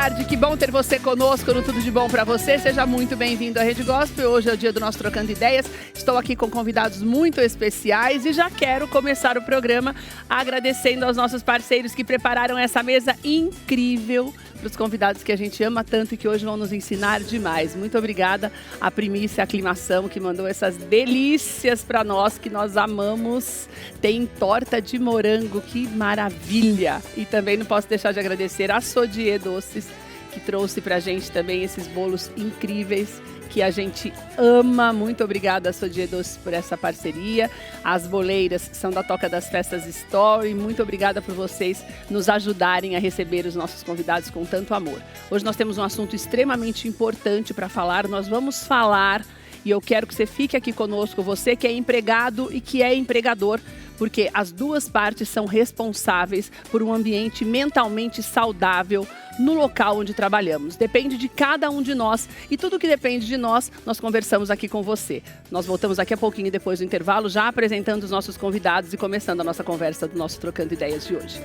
tarde, que bom ter você conosco no Tudo de Bom para você. Seja muito bem-vindo à Rede Gospel. Hoje é o dia do nosso Trocando Ideias. Estou aqui com convidados muito especiais e já quero começar o programa agradecendo aos nossos parceiros que prepararam essa mesa incrível para os convidados que a gente ama tanto e que hoje vão nos ensinar demais. Muito obrigada à Primícia Aclimação, que mandou essas delícias para nós, que nós amamos. Tem torta de morango, que maravilha! E também não posso deixar de agradecer a Sodier Doces, que trouxe para a gente também esses bolos incríveis que a gente ama. Muito obrigada, Sodier Doces, por essa parceria. As boleiras são da Toca das Festas Story. Muito obrigada por vocês nos ajudarem a receber os nossos convidados com tanto amor. Hoje nós temos um assunto extremamente importante para falar. Nós vamos falar, e eu quero que você fique aqui conosco, você que é empregado e que é empregador, porque as duas partes são responsáveis por um ambiente mentalmente saudável no local onde trabalhamos. Depende de cada um de nós e tudo que depende de nós, nós conversamos aqui com você. Nós voltamos daqui a pouquinho depois do intervalo, já apresentando os nossos convidados e começando a nossa conversa do nosso Trocando Ideias de hoje.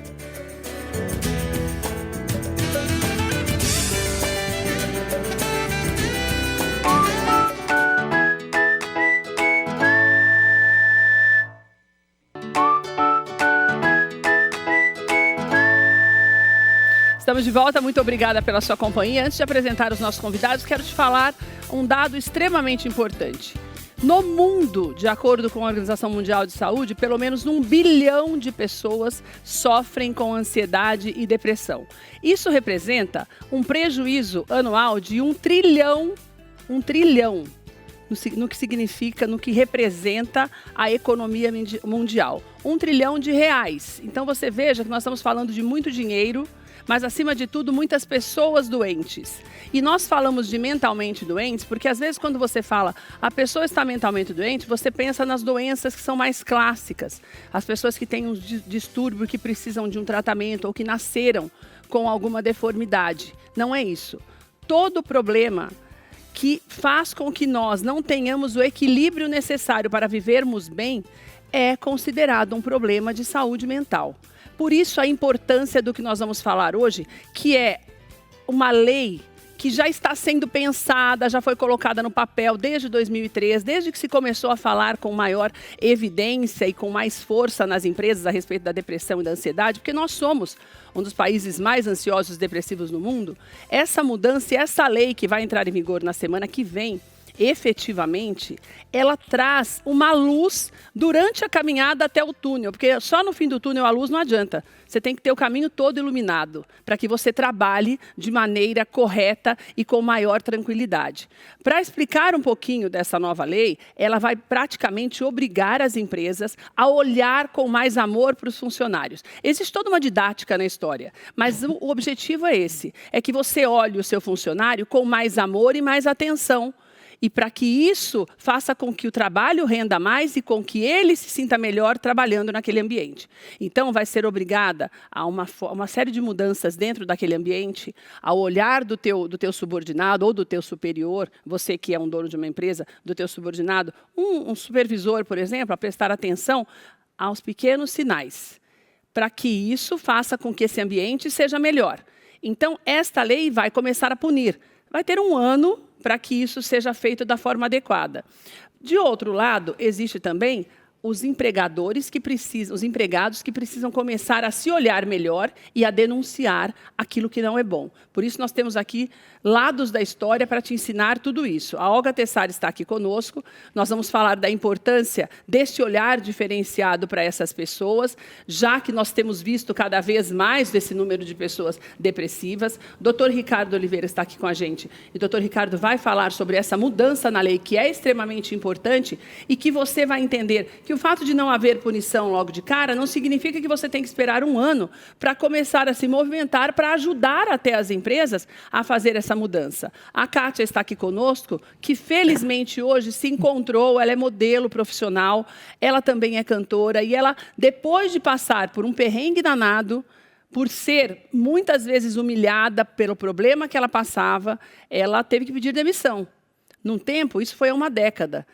Estamos de volta, muito obrigada pela sua companhia. Antes de apresentar os nossos convidados, quero te falar um dado extremamente importante. No mundo, de acordo com a Organização Mundial de Saúde, pelo menos 1 bilhão de pessoas sofrem com ansiedade e depressão. Isso representa um prejuízo anual de 1 trilhão, no que significa, no que representa a economia mundial. 1 trilhão de reais. Então você veja que nós estamos falando de muito dinheiro, mas acima de tudo, muitas pessoas doentes. E nós falamos de mentalmente doentes, porque às vezes quando você fala a pessoa está mentalmente doente, você pensa nas doenças que são mais clássicas. As pessoas que têm um distúrbio, que precisam de um tratamento ou que nasceram com alguma deformidade. Não é isso. Todo problema que faz com que nós não tenhamos o equilíbrio necessário para vivermos bem é considerado um problema de saúde mental. Por isso a importância do que nós vamos falar hoje, que é uma lei que já está sendo pensada, já foi colocada no papel desde 2003, desde que se começou a falar com maior evidência e com mais força nas empresas a respeito da depressão e da ansiedade, porque nós somos um dos países mais ansiosos e depressivos no mundo. Essa mudança e essa lei que vai entrar em vigor na semana que vem, efetivamente, ela traz uma luz durante a caminhada até o túnel, porque só no fim do túnel a luz não adianta. Você tem que ter o caminho todo iluminado, para que você trabalhe de maneira correta e com maior tranquilidade. Para explicar um pouquinho dessa nova lei, ela vai praticamente obrigar as empresas a olhar com mais amor para os funcionários. Existe toda uma didática na história, mas o objetivo é esse, é que você olhe o seu funcionário com mais amor e mais atenção. E para que isso faça com que o trabalho renda mais e com que ele se sinta melhor trabalhando naquele ambiente. Então, vai ser obrigada a uma série de mudanças dentro daquele ambiente, ao olhar do teu subordinado ou do teu superior, você que é um dono de uma empresa, do teu subordinado, um supervisor, por exemplo, a prestar atenção aos pequenos sinais, para que isso faça com que esse ambiente seja melhor. Então, esta lei vai começar a punir. Vai ter 1 ano para que isso seja feito da forma adequada. De outro lado, existe também os empregados que precisam começar a se olhar melhor e a denunciar aquilo que não é bom. Por isso, nós temos aqui lados da história para te ensinar tudo isso. A Olga Tessari está aqui conosco. Nós vamos falar da importância desse olhar diferenciado para essas pessoas, já que nós temos visto cada vez mais desse número de pessoas depressivas. Dr. Ricardo Oliveira está aqui com a gente. E o Dr. Ricardo vai falar sobre essa mudança na lei, que é extremamente importante e que você vai entender que o fato de não haver punição logo de cara não significa que você tem que esperar 1 ano para começar a se movimentar, para ajudar até as empresas a fazer essa mudança. A Kátia está aqui conosco, que felizmente hoje se encontrou, ela é modelo profissional, ela também é cantora e ela, depois de passar por um perrengue danado, por ser muitas vezes humilhada pelo problema que ela passava, ela teve que pedir demissão. Num tempo, isso foi há 1 década.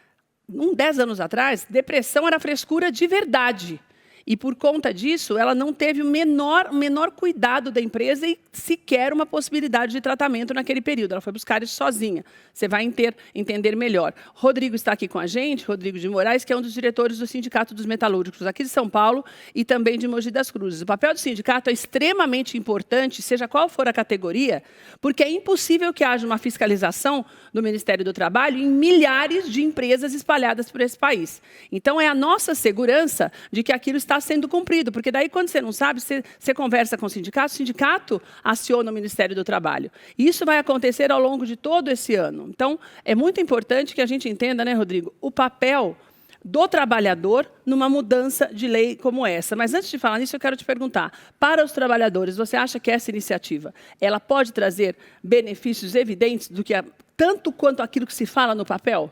10 anos atrás, depressão era frescura de verdade. E por conta disso, ela não teve o menor cuidado da empresa e sequer uma possibilidade de tratamento naquele período. Ela foi buscar isso sozinha. Você vai entender melhor. Rodrigo está aqui com a gente, Rodrigo de Moraes, que é um dos diretores do Sindicato dos Metalúrgicos aqui de São Paulo e também de Mogi das Cruzes. O papel do sindicato é extremamente importante, seja qual for a categoria, porque é impossível que haja uma fiscalização do Ministério do Trabalho em milhares de empresas espalhadas por esse país. Então, é a nossa segurança de que aquilo está sendo cumprido, porque daí, quando você não sabe, você conversa com o sindicato aciona o Ministério do Trabalho. E isso vai acontecer ao longo de todo esse ano. Então, é muito importante que a gente entenda, né, Rodrigo, o papel do trabalhador numa mudança de lei como essa. Mas antes de falar nisso, eu quero te perguntar, para os trabalhadores, você acha que essa iniciativa, ela pode trazer benefícios evidentes do que tanto quanto aquilo que se fala no papel?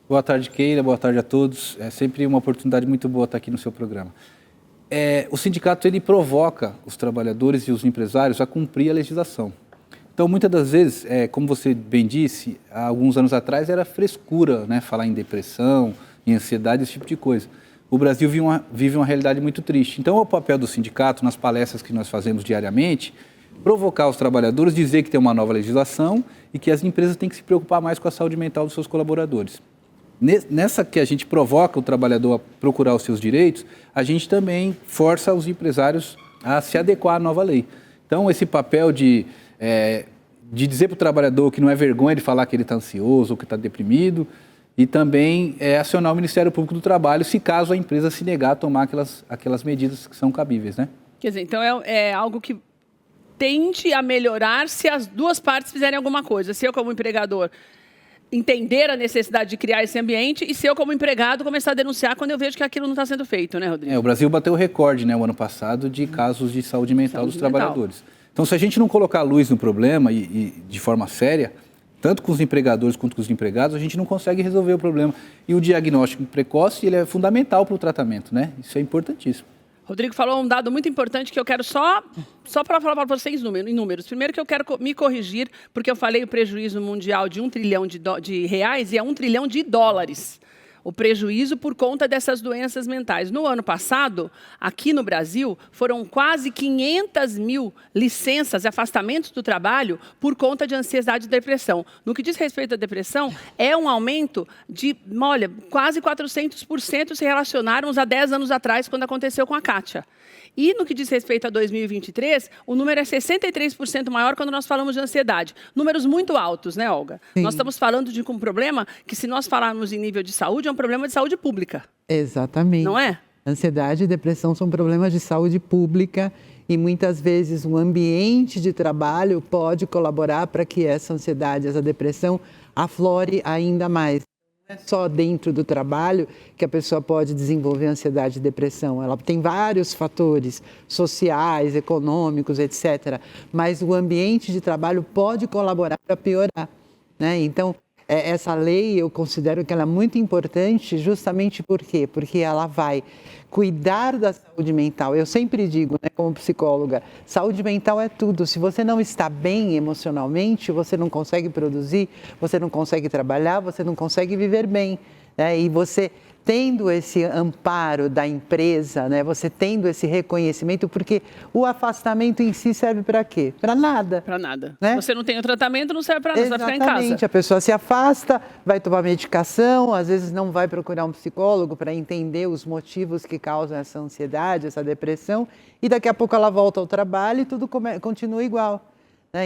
Boa tarde, Keila. Boa tarde a todos. É sempre uma oportunidade muito boa estar aqui no seu programa. O sindicato ele provoca os trabalhadores e os empresários a cumprir a legislação. Então, muitas das vezes, como você bem disse, há alguns anos atrás era frescura, né, falar em depressão, em ansiedade, esse tipo de coisa. O Brasil vive uma realidade muito triste. Então, é o papel do sindicato, nas palestras que nós fazemos diariamente, provocar os trabalhadores, dizer que tem uma nova legislação e que as empresas têm que se preocupar mais com a saúde mental dos seus colaboradores. Nessa que a gente provoca o trabalhador a procurar os seus direitos, a gente também força os empresários a se adequar à nova lei. Então, esse papel de dizer para o trabalhador que não é vergonha de falar que ele está ansioso ou que está deprimido, e também acionar o Ministério Público do Trabalho se caso a empresa se negar a tomar aquelas medidas que são cabíveis, né? Quer dizer, então é algo que tende a melhorar se as duas partes fizerem alguma coisa. Se eu, como empregador, entender a necessidade de criar esse ambiente e se eu, como empregado, começar a denunciar quando eu vejo que aquilo não está sendo feito, né, Rodrigo? O Brasil bateu o recorde, né, o ano passado, de casos de saúde mental dos trabalhadores. Então, se a gente não colocar luz no problema e de forma séria, tanto com os empregadores quanto com os empregados, a gente não consegue resolver o problema. E o diagnóstico precoce, ele é fundamental para o tratamento, né? Isso é importantíssimo. Rodrigo falou um dado muito importante que eu quero só para falar para vocês em números. Primeiro que eu quero me corrigir, porque eu falei o prejuízo mundial de 1 trilhão de reais e é 1 trilhão de dólares. O prejuízo por conta dessas doenças mentais. No ano passado, aqui no Brasil, foram quase 500 mil licenças e afastamentos do trabalho por conta de ansiedade e depressão. No que diz respeito à depressão, é um aumento de, olha, quase 400% se relacionaram a 10 anos atrás, quando aconteceu com a Kátia. E no que diz respeito a 2023, o número é 63% maior quando nós falamos de ansiedade. Números muito altos, né, Olga? Sim. Nós estamos falando de um problema que, se nós falarmos em nível de saúde, é um problema de saúde pública. Exatamente. Não é? Ansiedade e depressão são problemas de saúde pública e muitas vezes o ambiente de trabalho pode colaborar para que essa ansiedade, essa depressão aflore ainda mais. Não é só dentro do trabalho que a pessoa pode desenvolver ansiedade e depressão. Ela tem vários fatores sociais, econômicos, etc. Mas o ambiente de trabalho pode colaborar para piorar, né? Então, essa lei, eu considero que ela é muito importante justamente por quê? Porque ela vai cuidar da saúde mental. Eu sempre digo, né, como psicóloga, saúde mental é tudo. Se você não está bem emocionalmente, você não consegue produzir, você não consegue trabalhar, você não consegue viver bem, né? E você tendo esse amparo da empresa, né, você tendo esse reconhecimento, porque o afastamento em si serve para quê? Para nada. Para nada. Né? Se você não tem o tratamento, não serve para nada, você vai ficar em casa. Exatamente, a pessoa se afasta, vai tomar medicação, às vezes não vai procurar um psicólogo para entender os motivos que causam essa ansiedade, essa depressão, e daqui a pouco ela volta ao trabalho e tudo continua igual.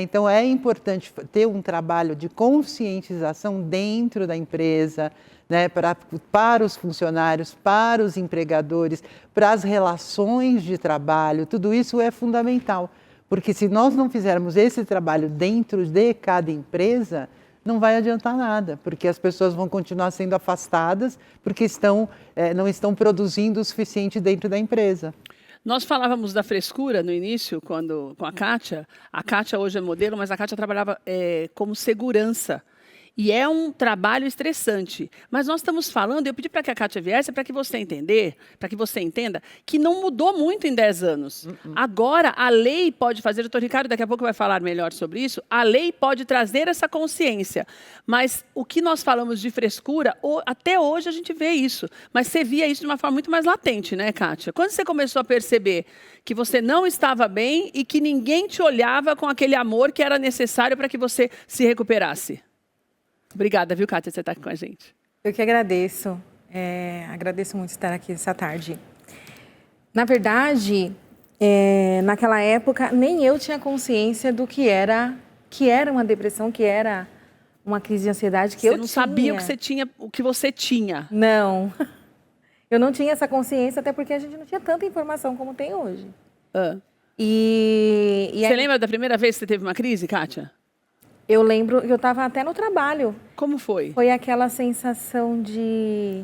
Então, é importante ter um trabalho de conscientização dentro da empresa, né, para os funcionários, para os empregadores, para as relações de trabalho. Tudo isso é fundamental, porque se nós não fizermos esse trabalho dentro de cada empresa, não vai adiantar nada, porque as pessoas vão continuar sendo afastadas porque não estão produzindo o suficiente dentro da empresa. Nós falávamos da frescura no início, com a Kátia. A Kátia hoje é modelo, mas a Kátia trabalhava como segurança. E é um trabalho estressante. Mas nós estamos falando, eu pedi para que a Kátia viesse para que você entenda que não mudou muito em 10 anos. Agora, a lei pode fazer, o doutor Ricardo daqui a pouco vai falar melhor sobre isso, a lei pode trazer essa consciência. Mas o que nós falamos de frescura, até hoje a gente vê isso. Mas você via isso de uma forma muito mais latente, né, Kátia? Quando você começou a perceber que você não estava bem e que ninguém te olhava com aquele amor que era necessário para que você se recuperasse? Obrigada, viu, Kátia, você está aqui com a gente. Eu que agradeço. Agradeço muito estar aqui essa tarde. Na verdade, naquela época, nem eu tinha consciência do que era uma depressão, que era uma crise de ansiedade que eu tinha. Você não sabia o que você tinha. Não. Eu não tinha essa consciência, até porque a gente não tinha tanta informação como tem hoje. Você lembra da primeira vez que você teve uma crise, Kátia? Eu lembro que eu estava até no trabalho. Como foi? Foi aquela sensação de,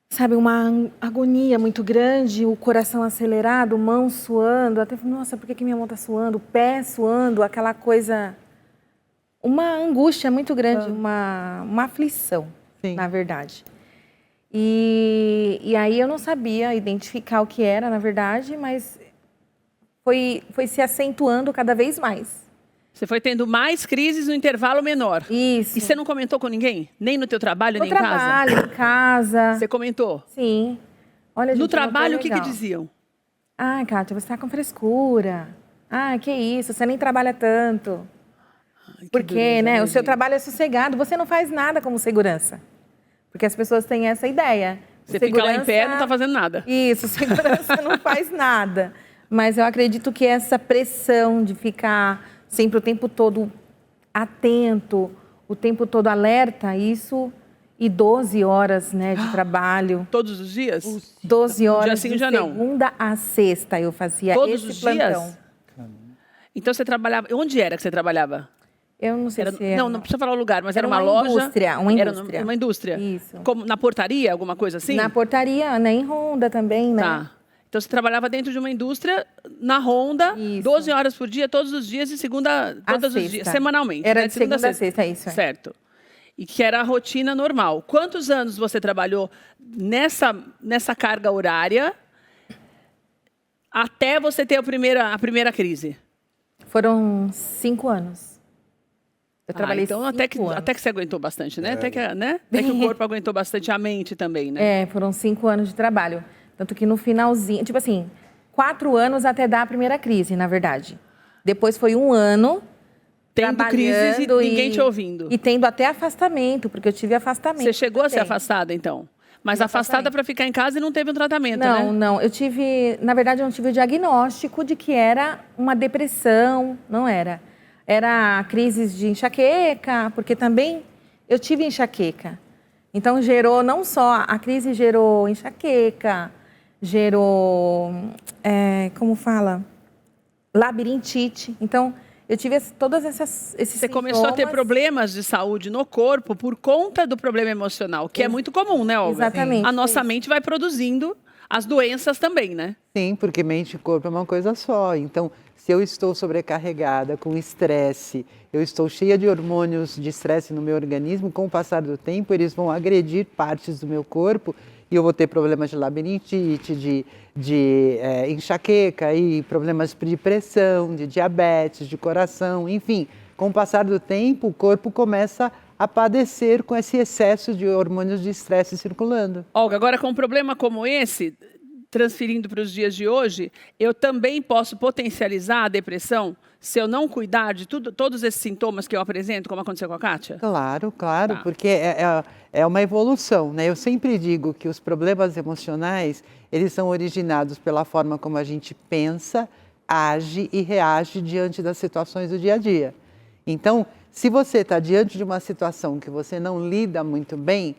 sabe, uma agonia muito grande, o coração acelerado, mão suando. Até falei, nossa, por que minha mão está suando? O pé suando, aquela coisa... Uma angústia muito grande, uma aflição, Sim. na verdade. E aí eu não sabia identificar o que era, na verdade, mas foi se acentuando cada vez mais. Você foi tendo mais crises no intervalo menor. Isso. E você não comentou com ninguém? Nem no teu trabalho, nem em casa? No trabalho, em casa. Você comentou? Sim. Olha, gente, no trabalho, o que legal. diziam? Ah, Kátia, você está com frescura. Ah, que isso, você nem trabalha tanto. Porque, né, o seu trabalho é sossegado, você não faz nada como segurança. Porque as pessoas têm essa ideia. Você fica lá em pé e não está fazendo nada. Isso, segurança não faz nada. Mas eu acredito que essa pressão de ficar sempre o tempo todo atento, o tempo todo alerta, isso, e 12 horas, né, de trabalho. Todos os dias? 12 horas, sim, de já não. segunda a sexta eu fazia Todos esse os plantão. dias? Então você trabalhava... Onde era que você trabalhava? Eu não sei se era... Não precisa falar o lugar, mas era uma uma loja? Indústria, uma indústria. Era uma indústria? Isso. Como na portaria, alguma coisa assim? Na portaria, né, em Honda também, né? Tá. Então você trabalhava dentro de uma indústria, na Honda, Isso. 12 horas por dia, todos os dias, todos os dias, semanalmente. Era né? de segunda a sexta, isso. Certo. E que era a rotina normal. Quantos anos você trabalhou nessa carga horária até você ter a primeira crise? Foram 5 anos. Eu trabalhei então 5 anos. até que você aguentou bastante, né? Até que o corpo aguentou bastante, a mente também, né? Foram 5 anos de trabalho. Tanto que no finalzinho, tipo assim, 4 anos até dar a primeira crise, na verdade. Depois foi 1 ano tendo crises e ninguém te ouvindo. E tendo até afastamento, porque eu tive afastamento. Você chegou a ser afastada, então? Mas afastada para ficar em casa e não teve um tratamento, né? Não. Eu tive... Na verdade, eu não tive o diagnóstico de que era uma depressão. Não era. Era crises de enxaqueca, porque também eu tive enxaqueca. Então, gerou não só... A crise gerou enxaqueca, gerou... como fala? Labirintite. Então... Eu tive todas esses Você começou a ter problemas de saúde no corpo por conta do problema emocional, que é muito comum, né, Olga? Exatamente. A nossa mente vai produzindo as doenças também, né? Sim, porque mente e corpo é uma coisa só. Então, se eu estou sobrecarregada, com estresse, eu estou cheia de hormônios de estresse no meu organismo, com o passar do tempo, eles vão agredir partes do meu corpo e eu vou ter problemas de labirintite, de enxaqueca, e problemas de pressão, de diabetes, de coração, enfim. Com o passar do tempo, o corpo começa a padecer com esse excesso de hormônios de estresse circulando. Olga, agora com um problema como esse, transferindo para os dias de hoje, eu também posso potencializar a depressão se eu não cuidar de todos esses sintomas que eu apresento, como aconteceu com a Kátia? Claro, porque é uma evolução, né? Eu sempre digo que os problemas emocionais, eles são originados pela forma como a gente pensa, age e reage diante das situações do dia a dia. Então, se você está diante de uma situação que você não lida muito bem,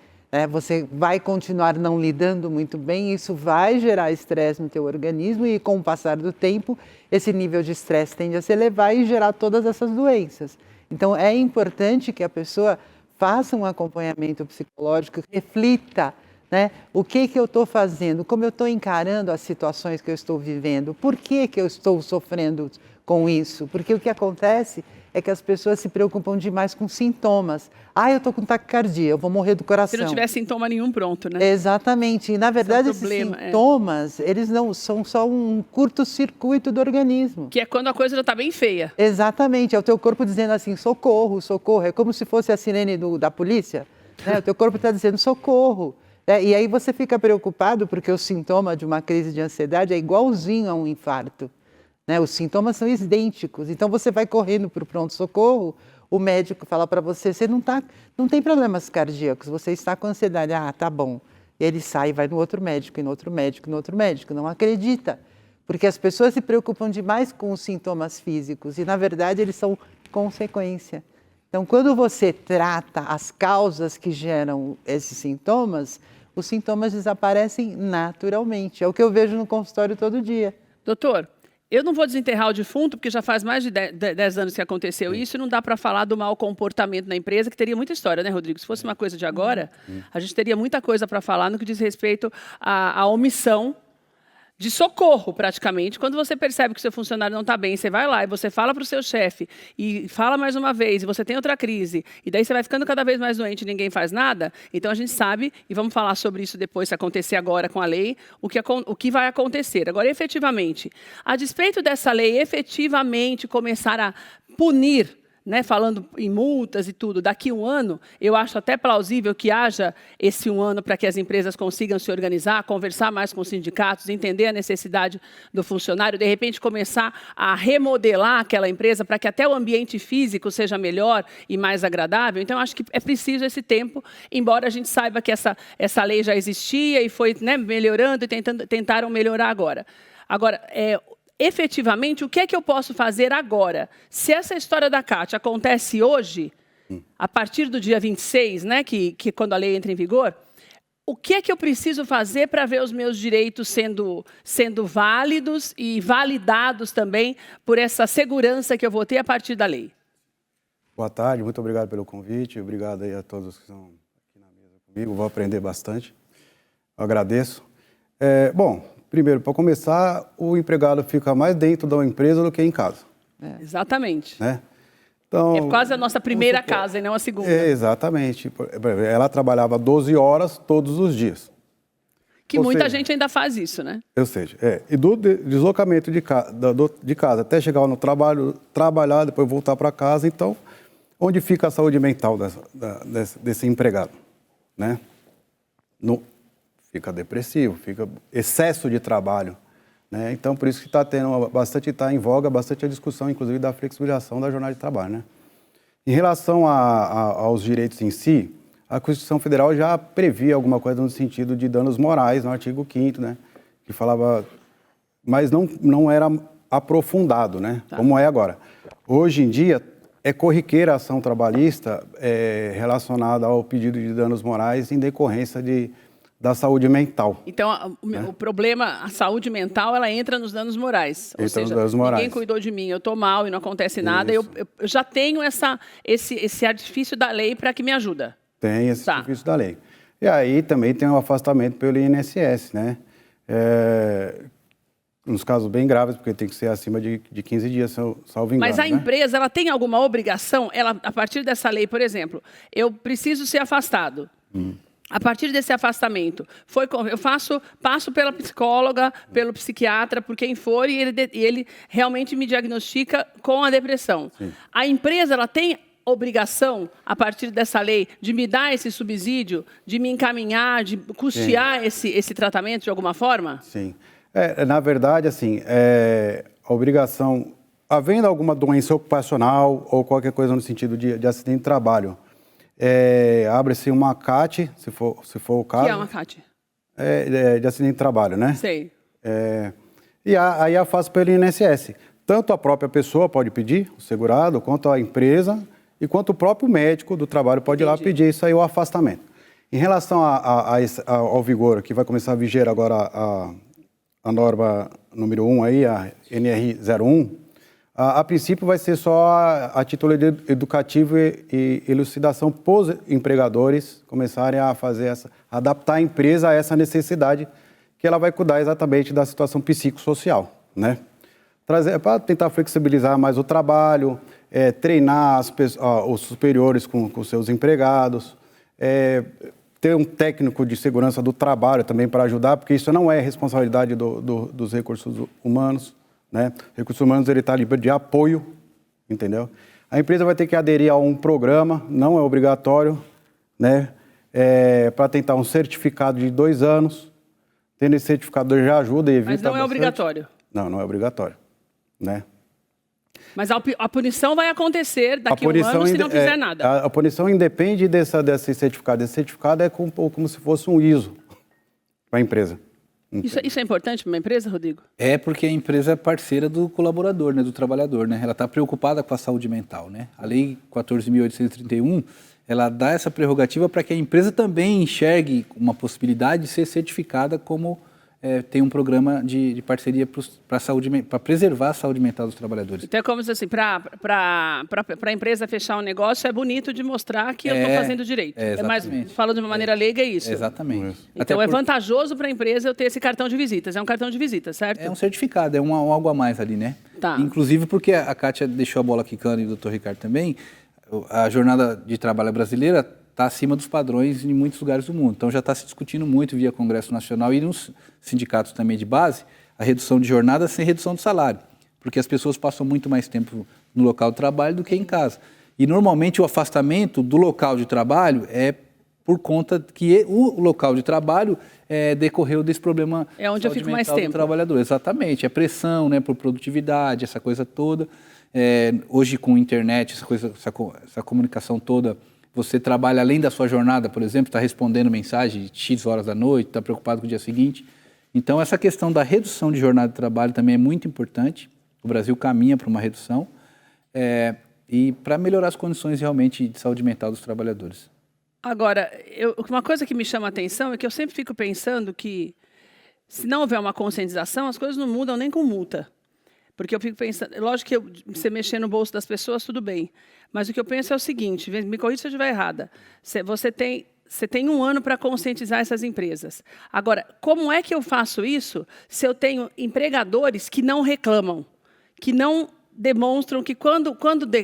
você vai continuar não lidando muito bem, isso vai gerar estresse no teu organismo e com o passar do tempo, esse nível de estresse tende a se elevar e gerar todas essas doenças. Então, é importante que a pessoa faça um acompanhamento psicológico, reflita, né? O que eu estou fazendo, como eu estou encarando as situações que eu estou vivendo, por que eu estou sofrendo com isso? Porque o que acontece é que as pessoas se preocupam demais com sintomas. Eu estou com taquicardia, eu vou morrer do coração. Se não tiver sintoma nenhum, pronto, né? Exatamente. E, na verdade, Esse é o problema, esses sintomas, eles não são só um curto-circuito do organismo. Que é quando a coisa já está bem feia. Exatamente. É o teu corpo dizendo assim, socorro, socorro. É como se fosse a sirene da polícia. Né? O teu corpo está dizendo socorro. E aí você fica preocupado porque o sintoma de uma crise de ansiedade é igualzinho a um infarto. Né? Os sintomas são idênticos. Então você vai correndo para o pronto-socorro, o médico fala para você, você não tem problemas cardíacos, você está com ansiedade. Tá bom. E ele sai e vai no outro médico, e no outro médico, e no outro médico. Não acredita. Porque as pessoas se preocupam demais com os sintomas físicos e, na verdade, eles são consequência. Então, quando você trata as causas que geram esses sintomas, os sintomas desaparecem naturalmente. É o que eu vejo no consultório todo dia. Doutor, eu não vou desenterrar o defunto, porque já faz mais de 10 anos que aconteceu isso, e não dá para falar do mau comportamento na empresa, que teria muita história, né, Rodrigo? Se fosse uma coisa de agora, a gente teria muita coisa para falar no que diz respeito à omissão de socorro, praticamente. Quando você percebe que o seu funcionário não está bem, você vai lá e você fala para o seu chefe, e fala mais uma vez, e você tem outra crise, e daí você vai ficando cada vez mais doente e ninguém faz nada. Então, a gente sabe, e vamos falar sobre isso depois, se acontecer agora com a lei, o que vai acontecer. Agora, efetivamente, a despeito dessa lei efetivamente começar a punir, né, falando em multas e tudo, daqui a um ano, eu acho até plausível que haja esse um ano para que as empresas consigam se organizar, conversar mais com os sindicatos, entender a necessidade do funcionário, de repente começar a remodelar aquela empresa para que até o ambiente físico seja melhor e mais agradável. Então, eu acho que é preciso esse tempo, embora a gente saiba que essa lei já existia e foi, né, melhorando e tentaram melhorar agora. Agora, efetivamente, o que é que eu posso fazer agora? Se essa história da CAT acontece hoje, a partir do dia 26, né, que quando a lei entra em vigor, o que é que eu preciso fazer para ver os meus direitos sendo válidos e validados também por essa segurança que eu vou ter a partir da lei? Boa tarde, muito obrigado pelo convite, obrigado aí a todos que estão aqui na mesa comigo, vou aprender bastante, eu agradeço. Bom, primeiro, para começar, o empregado fica mais dentro da empresa do que em casa. Exatamente. Né? Então, é quase a nossa primeira casa e não a segunda. Exatamente. Ela trabalhava 12 horas todos os dias. Que muita gente ainda faz isso, né? Ou seja, e do deslocamento de casa até chegar no trabalho, trabalhar, depois voltar para casa. Então, onde fica a saúde mental desse empregado? Né? Fica depressivo, fica excesso de trabalho. Né? Então, por isso que está em voga bastante a discussão, inclusive, da flexibilização da jornada de trabalho. Né? Em relação aos direitos em si, a Constituição Federal já previa alguma coisa no sentido de danos morais, no artigo 5º, né? Que falava, mas não era aprofundado, né? Tá. Como é agora. Hoje em dia, é corriqueira a ação trabalhista relacionada ao pedido de danos morais em decorrência da saúde mental. Então, o problema, a saúde mental, ela entra nos danos morais. Ou seja, danos morais. Ninguém cuidou de mim, eu estou mal e não acontece nada, eu já tenho esse artifício da lei para que me ajuda. Tem esse artifício da lei. E aí também tem o afastamento pelo INSS, né? Nos casos bem graves, porque tem que ser acima de 15 dias, salvo engano. Mas a empresa, ela tem alguma obrigação? A partir dessa lei, por exemplo, eu preciso ser afastado. A partir desse afastamento, eu passo pela psicóloga, pelo psiquiatra, por quem for, e ele realmente me diagnostica com a depressão. Sim. A empresa, ela tem obrigação, a partir dessa lei, de me dar esse subsídio, de me encaminhar, de custear esse tratamento de alguma forma? Sim. Na verdade, assim, a obrigação, havendo alguma doença ocupacional ou qualquer coisa no sentido de acidente de trabalho, abre-se uma CAT, se for o caso. O que é uma CAT? De acidente de trabalho, né? Sei. E aí a faz pelo INSS. Tanto a própria pessoa pode pedir, o segurado, quanto a empresa, e quanto o próprio médico do trabalho pode ir lá pedir isso aí, o afastamento. Em relação ao vigor, que vai começar a viger agora a norma número 1 aí, a NR 01, a princípio vai ser só a título educativo e elucidação para os empregadores começarem a adaptar a empresa a essa necessidade que ela vai cuidar exatamente da situação psicossocial, né? para tentar flexibilizar mais o trabalho, treinar os superiores com seus empregados, ter um técnico de segurança do trabalho também para ajudar, porque isso não é responsabilidade dos recursos humanos, né? Recursos humanos, ele está ali de apoio, entendeu? A empresa vai ter que aderir a um programa, não é obrigatório, né? Para tentar um certificado de 2 anos. Tendo esse certificado já ajuda e evita Mas não é bastante. obrigatório. Não é obrigatório, né? Mas a punição vai acontecer daqui a um ano se não fizer nada. A punição independe desse certificado. Esse certificado é como se fosse um ISO para a empresa. Isso é importante para uma empresa, Rodrigo? É porque a empresa é parceira do colaborador, né, do trabalhador, né? Ela está preocupada com a saúde mental, né? A Lei 14.831, ela dá essa prerrogativa para que a empresa também enxergue uma possibilidade de ser certificada como tem um programa de parceria para preservar a saúde mental dos trabalhadores. Então é como se assim, para a empresa fechar um negócio, é bonito de mostrar que eu estou fazendo direito. Mas falando de uma maneira leiga, é isso. Exatamente. Então é vantajoso para a empresa eu ter esse cartão de visitas. É um cartão de visitas, certo? É um certificado, é algo a mais ali, né? Tá. Inclusive porque a Kátia deixou a bola quicando e o Dr. Ricardo também, a jornada de trabalho brasileira está acima dos padrões em muitos lugares do mundo. Então já está se discutindo muito via Congresso Nacional e nos sindicatos também de base, a redução de jornada sem redução do salário, porque as pessoas passam muito mais tempo no local de trabalho do que em casa. E normalmente o afastamento do local de trabalho é por conta que o local de trabalho decorreu desse problema é onde eu fico mais do tempo. Trabalhador. Exatamente, é pressão, né, por produtividade, essa coisa toda. Hoje com a internet, essa comunicação toda, você trabalha além da sua jornada, por exemplo, está respondendo mensagem de X horas da noite, está preocupado com o dia seguinte. Então, essa questão da redução de jornada de trabalho também é muito importante. O Brasil caminha para uma redução e para melhorar as condições realmente de saúde mental dos trabalhadores. Agora, uma coisa que me chama a atenção é que eu sempre fico pensando que, se não houver uma conscientização, as coisas não mudam nem com multa. Porque eu fico pensando, lógico que você mexer no bolso das pessoas, tudo bem. Mas o que eu penso é o seguinte, me corrija se eu estiver errada. Você tem um ano para conscientizar essas empresas. Agora, como é que eu faço isso se eu tenho empregadores que não reclamam, que não demonstram que quando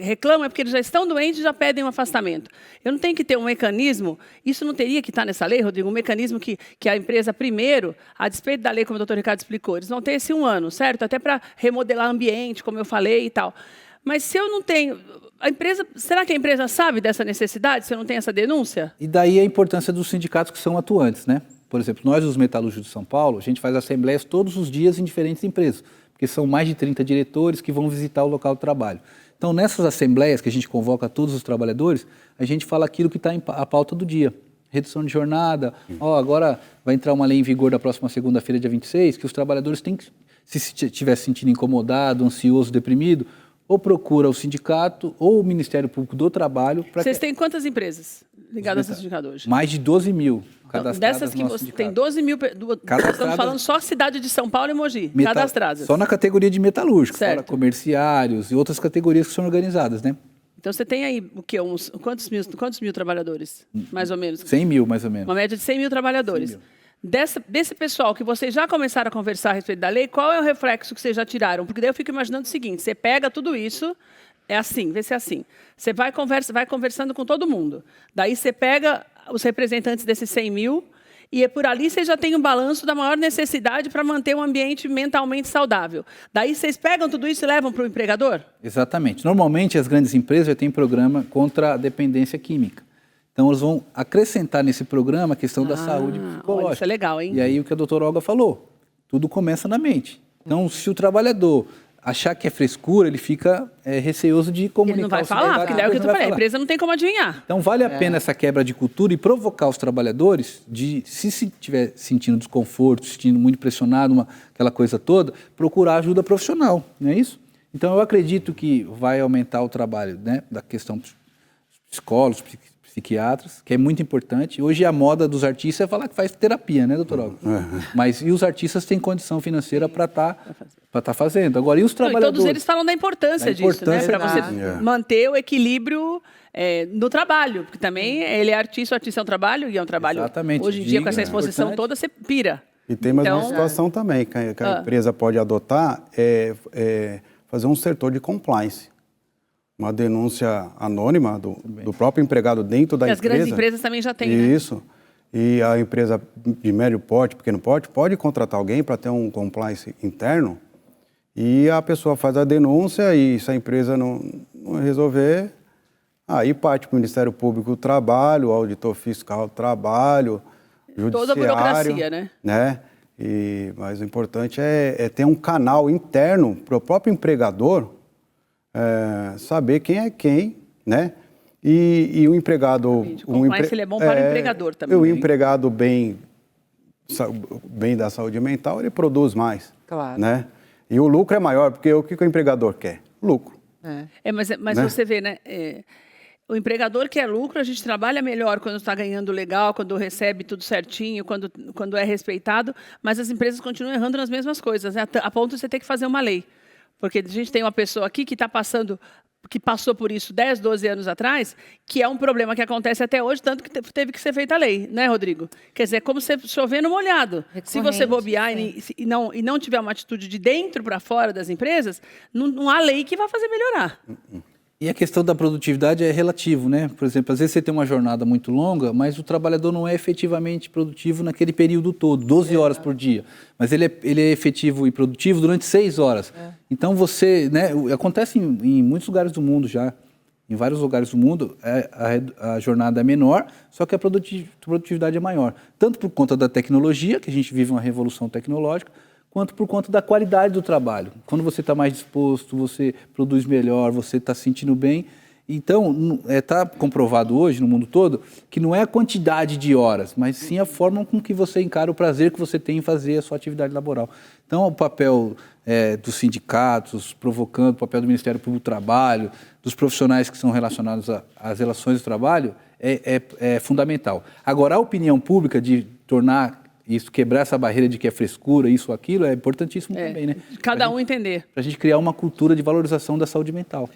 reclamam é porque eles já estão doentes e já pedem um afastamento. Eu não tenho que ter um mecanismo, isso não teria que estar nessa lei, Rodrigo, um mecanismo que a empresa, primeiro, a despeito da lei, como o doutor Ricardo explicou, eles vão ter esse um ano, certo? Até para remodelar o ambiente, como eu falei e tal. Mas se eu não tenho... será que a empresa sabe dessa necessidade, se eu não tenho essa denúncia? E daí a importância dos sindicatos que são atuantes, né? Por exemplo, nós, os metalúrgicos de São Paulo, a gente faz assembleias todos os dias em diferentes empresas, porque são mais de 30 diretores que vão visitar o local de trabalho. Então, nessas assembleias que a gente convoca todos os trabalhadores, a gente fala aquilo que está a pauta do dia. Redução de jornada, agora vai entrar uma lei em vigor da próxima segunda-feira, dia 26, que os trabalhadores têm que, se estiver se sentindo incomodado, ansioso, deprimido, ou procura o sindicato ou o Ministério Público do Trabalho. Vocês têm quantas empresas ligadas ao sindicato hoje? Mais de 12 mil cadastradas. Dessas que você tem 12 mil, estamos falando só a cidade de São Paulo e Mogi, cadastradas. Só na categoria de metalúrgico, fora comerciários e outras categorias que são organizadas, né? Então você tem aí o quê? Quantos mil trabalhadores, mais ou menos? 100 mil, mais ou menos. Uma média de 100 mil trabalhadores. 100 mil. Desse pessoal que vocês já começaram a conversar a respeito da lei, qual é o reflexo que vocês já tiraram? Porque daí eu fico imaginando o seguinte, você pega tudo isso, é assim, vê se é assim. Você vai conversando com todo mundo. Daí você pega os representantes desses 100 mil e por ali você já tem um balanço da maior necessidade para manter um ambiente mentalmente saudável. Daí vocês pegam tudo isso e levam para o empregador? Exatamente. Normalmente as grandes empresas já têm programa contra a dependência química. Então, eles vão acrescentar nesse programa a questão da saúde psicológica. Olha, isso é legal, hein? E aí, o que a doutora Olga falou, tudo começa na mente. Então, se o trabalhador achar que é frescura, ele fica receoso de comunicar. Ele não vai falar, porque daí é o que eu tô falando, a empresa não tem como adivinhar. Então, vale a pena essa quebra de cultura e provocar os trabalhadores de, se estiver sentindo desconforto, se sentindo muito pressionado, aquela coisa toda, procurar ajuda profissional, não é isso? Então, eu acredito que vai aumentar o trabalho, né, da questão psicólogos, psiquiatras, que é muito importante. Hoje a moda dos artistas é falar que faz terapia, né, doutor Olga? Mas e os artistas têm condição financeira para estar fazendo. Agora, e os trabalhadores? Todos eles falam da importância disso, né? Para você manter o equilíbrio no trabalho, porque também ele é artista, o artista é um trabalho e é um trabalho. Exatamente. Hoje em dia, com essa exposição toda, você pira. E tem mais uma Então- situação também que a empresa pode adotar, fazer um setor de compliance. Uma denúncia anônima do próprio empregado dentro da Que as empresa. grandes empresas também já têm, né? Isso. E a empresa de médio porte, pequeno porte, pode contratar alguém para ter um compliance interno e a pessoa faz a denúncia e se a empresa não resolver, aí parte para o Ministério Público do Trabalho, o Auditor Fiscal do Trabalho, Judiciário. Toda a burocracia, né? Mas o importante é ter um canal interno para o próprio empregador saber quem é quem, né? E o empregado... O compliance ele é bom para o empregador também. O empregado bem da saúde mental, ele produz mais. Claro. Né? E o lucro é maior, porque o que o empregador quer? Lucro. Mas Né? você vê, né? O empregador quer lucro, a gente trabalha melhor quando está ganhando legal, quando recebe tudo certinho, quando é respeitado, mas as empresas continuam errando nas mesmas coisas, né? A ponto de você ter que fazer uma lei. Porque a gente tem uma pessoa aqui que passou por isso 10, 12 anos atrás, que é um problema que acontece até hoje, tanto que teve que ser feita a lei, né, Rodrigo? Quer dizer, é como se chover no molhado. Se você bobear e não tiver uma atitude de dentro para fora das empresas, não há lei que vai fazer melhorar. E a questão da produtividade é relativo, né? Por exemplo, às vezes você tem uma jornada muito longa, mas o trabalhador não é efetivamente produtivo naquele período todo, 12 horas por dia. Mas ele é efetivo e produtivo durante 6 horas. Então você, né? Acontece em muitos lugares do mundo já. Em vários lugares do mundo, a jornada é menor, só que a produtividade é maior. Tanto por conta da tecnologia, que a gente vive uma revolução tecnológica, quanto por conta da qualidade do trabalho. Quando você está mais disposto, você produz melhor, você está se sentindo bem. Então, está comprovado hoje, no mundo todo, que não é a quantidade de horas, mas sim a forma com que você encara o prazer que você tem em fazer a sua atividade laboral. Então, o papel dos sindicatos, provocando o papel do Ministério Público do Trabalho, dos profissionais que são relacionados às relações do trabalho, é fundamental. Agora, a opinião pública de tornar isso, quebrar essa barreira de que é frescura, isso ou aquilo, é importantíssimo também, né? Cada um entender. Para a gente criar uma cultura de valorização da saúde mental.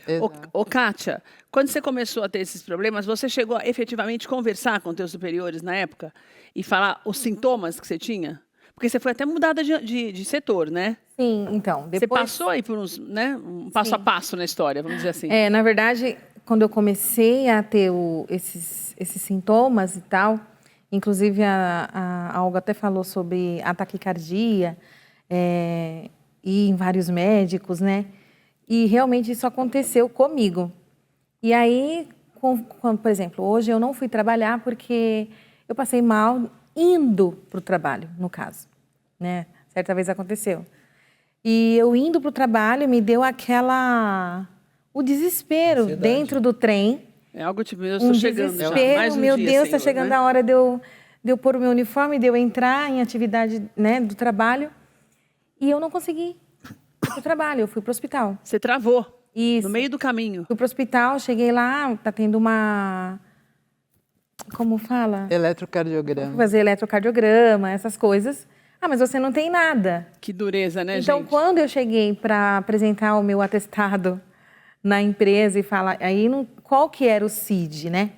Ô, Kátia, quando você começou a ter esses problemas, você chegou a efetivamente conversar com teus superiores na época e falar os sintomas que você tinha? Porque você foi até mudada de setor, né? Sim, então. Você passou aí por um passo a passo na história, vamos dizer assim. Na verdade, quando eu comecei a ter esses sintomas e tal, inclusive a Olga até falou sobre a taquicardia, e em vários médicos, né? E realmente isso aconteceu comigo. E aí, por exemplo, hoje eu não fui trabalhar porque eu passei mal indo para o trabalho, no caso, né? Certa vez aconteceu. E eu indo para o trabalho me deu o desespero dentro do trem. É algo tipo, eu estou chegando já. Mais meu Deus, está chegando, né? A hora de eu pôr o meu uniforme, de eu entrar em atividade, né, do trabalho. E eu não consegui ir para o trabalho, eu fui para o hospital. Você travou. Isso. No meio do caminho. Fui para o hospital, cheguei lá, tá tendo como fala? Eletrocardiograma. Vou fazer eletrocardiograma, essas coisas. Mas você não tem nada. Que dureza, né, então, gente? Quando eu cheguei para apresentar o meu atestado na empresa e falar... Aí, qual que era o CID, né?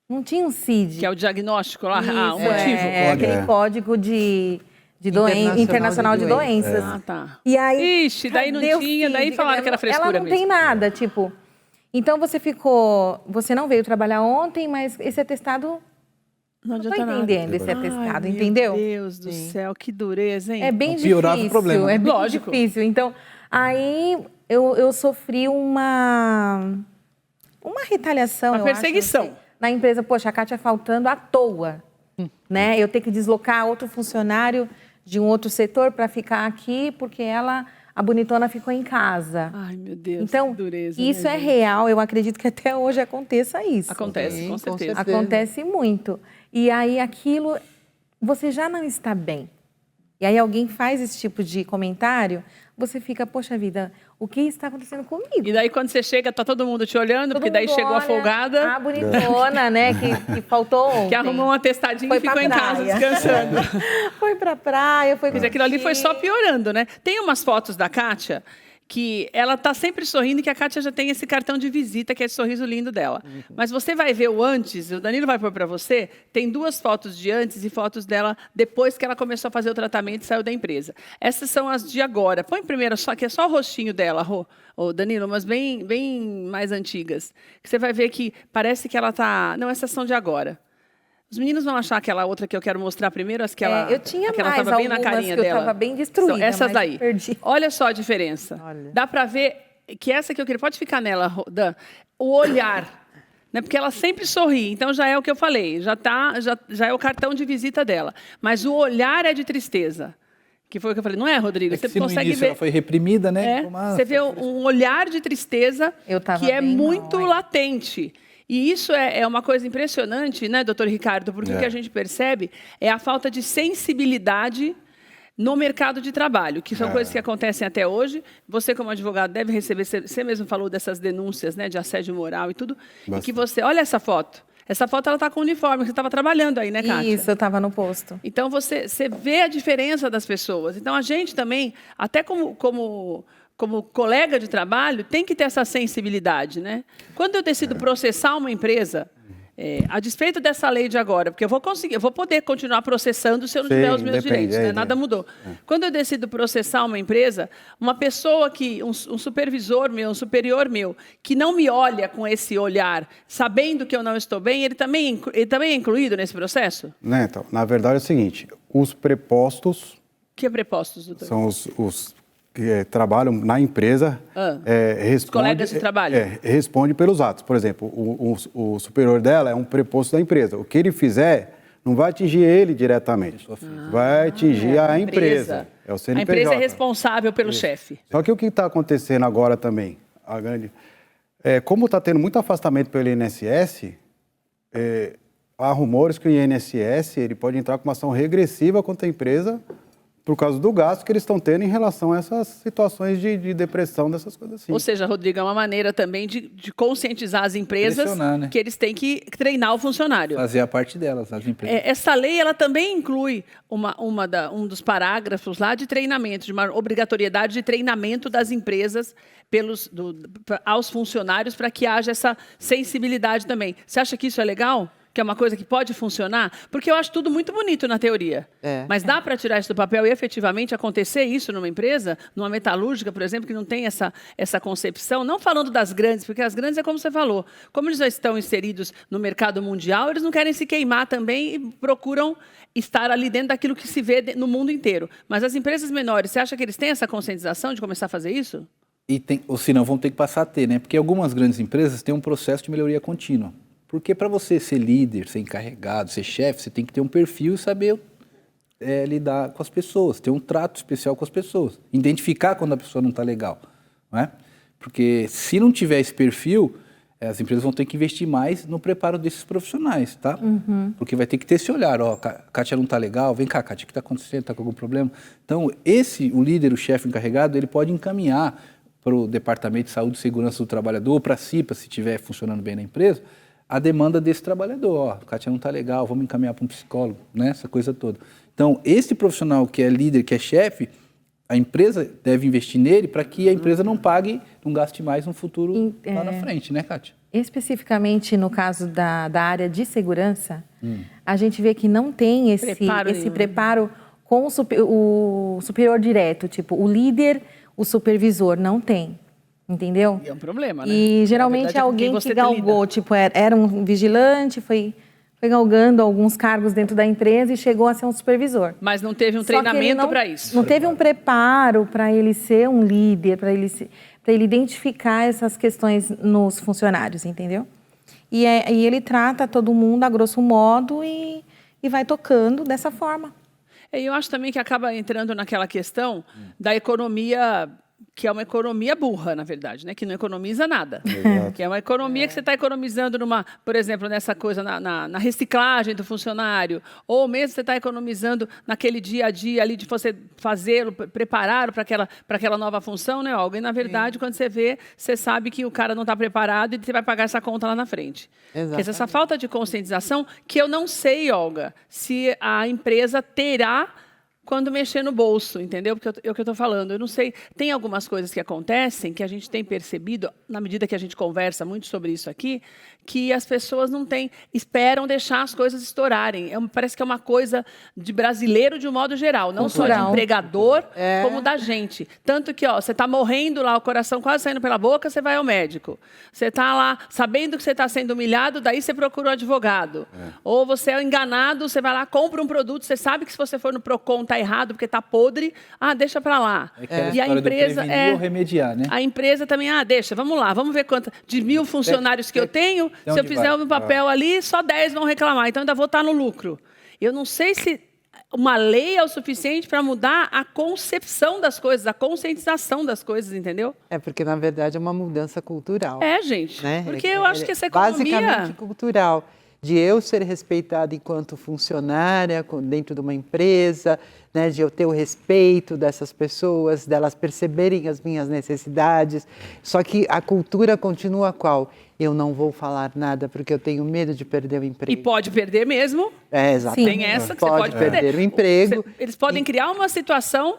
Não tinha um CID. Que é o diagnóstico lá, Isso, o motivo. Aquele código de internacional de doenças. Ah, tá. E aí, ixi, daí não tinha, daí falaram que era frescura mesmo. Ela não tem nada, tipo... Então, você não veio trabalhar ontem, mas esse atestado... Não estou entendendo esse atestado, entendeu? Meu Deus do céu, que dureza, hein? É bem difícil. O problema. É bem Lógico. difícil. Então, aí eu sofri uma retaliação. Uma perseguição. Acho, na empresa. Poxa, a Kátia faltando à toa. Né? Eu ter que deslocar outro funcionário de um outro setor para ficar aqui, porque a bonitona ficou em casa. Ai, meu Deus, então, que dureza. Isso né, é gente? real. Eu acredito que até hoje aconteça isso. Acontece, Sim, com certeza. Acontece muito. E aí aquilo, você já não está bem. E aí alguém faz esse tipo de comentário, você fica, poxa vida, o que está acontecendo comigo? E daí quando você chega, tá todo mundo te olhando, porque daí chegou a folgada. A bonitona, né, que faltou ontem. Que arrumou um atestadinho Foi e ficou pra em casa praia. descansando. Foi pra praia, foi Mas aquilo ali foi só piorando, né? Tem umas fotos da Kátia que ela está sempre sorrindo e que a Kátia já tem esse cartão de visita, que é esse sorriso lindo dela. Mas você vai ver o antes, o Danilo vai pôr para você, tem 2 fotos de antes e fotos dela depois que ela começou a fazer o tratamento e saiu da empresa. Essas são as de agora. Põe primeiro, que é só o rostinho dela, Danilo, mas bem mais antigas. Que você vai ver que parece que ela está... Não, essas são de agora. Os meninos vão achar aquela outra que eu quero mostrar primeiro, as que ela eu tinha aquela mais bem na carinha que eu dela. estava bem destruída, São essas mas daí. perdi. Olha só a diferença. Olha. Dá para ver que essa que eu queria, pode ficar nela, Dan, o olhar, né? Porque ela sempre sorri, então já é o que eu falei, já é o cartão de visita dela. Mas o olhar é de tristeza. Que foi o que eu falei, não é, Rodrigo? Você Você consegue início ver. ela foi reprimida, né? Você vê um olhar de tristeza que é muito latente. E isso é uma coisa impressionante, né, doutor Ricardo? Porque o que a gente percebe é a falta de sensibilidade no mercado de trabalho, que são coisas que acontecem até hoje. Você, como advogado, deve receber, você mesmo falou dessas denúncias, né, de assédio moral e tudo. Bastante. E que você, olha essa foto. Essa foto ela está com uniforme, você estava trabalhando aí, né, Kátia? Isso, eu estava no posto. Então, você vê a diferença das pessoas. Então, a gente também, até como colega de trabalho, tem que ter essa sensibilidade, né? Quando eu decido processar uma empresa, a despeito dessa lei de agora, porque eu vou poder continuar processando se eu não tiver os meus direitos, né? Nada mudou. Quando eu decido processar uma empresa, uma pessoa um supervisor meu, um superior meu, que não me olha com esse olhar, sabendo que eu não estou bem, ele também é incluído nesse processo? Né, então, na verdade é o seguinte, os prepostos... Que é prepostos, doutor? São os que trabalham na empresa, os colegas de trabalho. Responde pelos atos. Por exemplo, o superior dela é um preposto da empresa. O que ele fizer não vai atingir ele diretamente, vai atingir a empresa. É o CNPJ. A empresa é responsável pelo chefe. Só que o que está acontecendo agora também, como está tendo muito afastamento pelo INSS, há rumores que o INSS ele pode entrar com uma ação regressiva contra a empresa por causa do gasto que eles estão tendo em relação a essas situações de depressão, dessas coisas assim. Ou seja, Rodrigo, é uma maneira também de conscientizar as empresas, né? Que eles têm que treinar o funcionário. Fazer a parte delas, as empresas. Essa lei ela também inclui um dos parágrafos lá de treinamento, de uma obrigatoriedade de treinamento das empresas aos funcionários para que haja essa sensibilidade também. Você acha que isso é legal? Que é uma coisa que pode funcionar? Porque eu acho tudo muito bonito na teoria. Mas dá para tirar isso do papel e efetivamente acontecer isso numa empresa, numa metalúrgica, por exemplo, que não tem essa concepção? Não falando das grandes, porque as grandes é como você falou. Como eles já estão inseridos no mercado mundial, eles não querem se queimar também e procuram estar ali dentro daquilo que se vê no mundo inteiro. Mas as empresas menores, você acha que eles têm essa conscientização de começar a fazer isso? Ou se não, vão ter que passar a ter, né? Porque algumas grandes empresas têm um processo de melhoria contínua. Porque para você ser líder, ser encarregado, ser chefe, você tem que ter um perfil e saber lidar com as pessoas, ter um trato especial com as pessoas, identificar quando a pessoa não está legal, não é? Porque se não tiver esse perfil, as empresas vão ter que investir mais no preparo desses profissionais, tá? Porque vai ter que ter esse olhar, a Kátia não está legal, vem cá, Kátia, o que está acontecendo, está com algum problema? Então, o líder, o chefe encarregado, ele pode encaminhar para o Departamento de Saúde e Segurança do Trabalhador, para a CIPA, se estiver funcionando bem na empresa, a demanda desse trabalhador. A Kátia não está legal, vamos encaminhar para um psicólogo, né? Essa coisa toda. Então, esse profissional que é líder, que é chefe, a empresa deve investir nele para que a empresa não pague, não gaste mais no futuro lá na frente, né, Kátia? Especificamente no caso da área de segurança, a gente vê que não tem esse preparo com o superior direto, tipo, o líder, o supervisor, não tem. Entendeu? E é um problema, né? E geralmente é alguém que galgou, tipo, era um vigilante, foi galgando alguns cargos dentro da empresa e chegou a ser um supervisor. Mas não teve um treinamento para isso. Não teve um preparo para ele ser um líder, para ele identificar essas questões nos funcionários, entendeu? E ele trata todo mundo a grosso modo e vai tocando dessa forma. Eu acho também que acaba entrando naquela questão da economia, que é uma economia burra, na verdade, né? Que não economiza nada. Que é uma economia que você está economizando por exemplo, nessa coisa, na reciclagem do funcionário, ou mesmo você está economizando naquele dia a dia ali de você fazê-lo, prepará-lo para aquela nova função, né, Olga? E, na verdade, quando você vê, você sabe que o cara não está preparado e você vai pagar essa conta lá na frente. Porque essa falta de conscientização, que eu não sei, Olga, se a empresa terá quando mexer no bolso, entendeu? Porque é o que eu estou falando. Eu não sei, tem algumas coisas que acontecem que a gente tem percebido, na medida que a gente conversa muito sobre isso aqui, que as pessoas não têm, esperam deixar as coisas estourarem. Parece que é uma coisa de brasileiro de um modo geral, não só de empregador, como da gente. Tanto que, você está morrendo lá, o coração quase saindo pela boca, você vai ao médico. Você está lá, sabendo que você está sendo humilhado, daí você procura um advogado. Ou você é enganado, você vai lá, compra um produto, você sabe que se você for no Procon está errado porque está podre, deixa para lá. E a empresa ou remediar, né? A empresa também, deixa, vamos lá, vamos ver quanto de 1.000 funcionários que eu tenho, se eu fizer um papel ali, só 10 vão reclamar, então ainda vou estar no lucro. Eu não sei se uma lei é o suficiente para mudar a concepção das coisas, a conscientização das coisas, entendeu? Porque na verdade é uma mudança cultural. Gente, né? Porque eu acho que essa economia... Basicamente cultural. De eu ser respeitada enquanto funcionária dentro de uma empresa, né, de eu ter o respeito dessas pessoas, delas perceberem as minhas necessidades. Só que a cultura continua qual? Eu não vou falar nada porque eu tenho medo de perder o emprego. E pode perder mesmo. Exatamente. Tem essa que você pode perder o emprego. Eles podem criar uma situação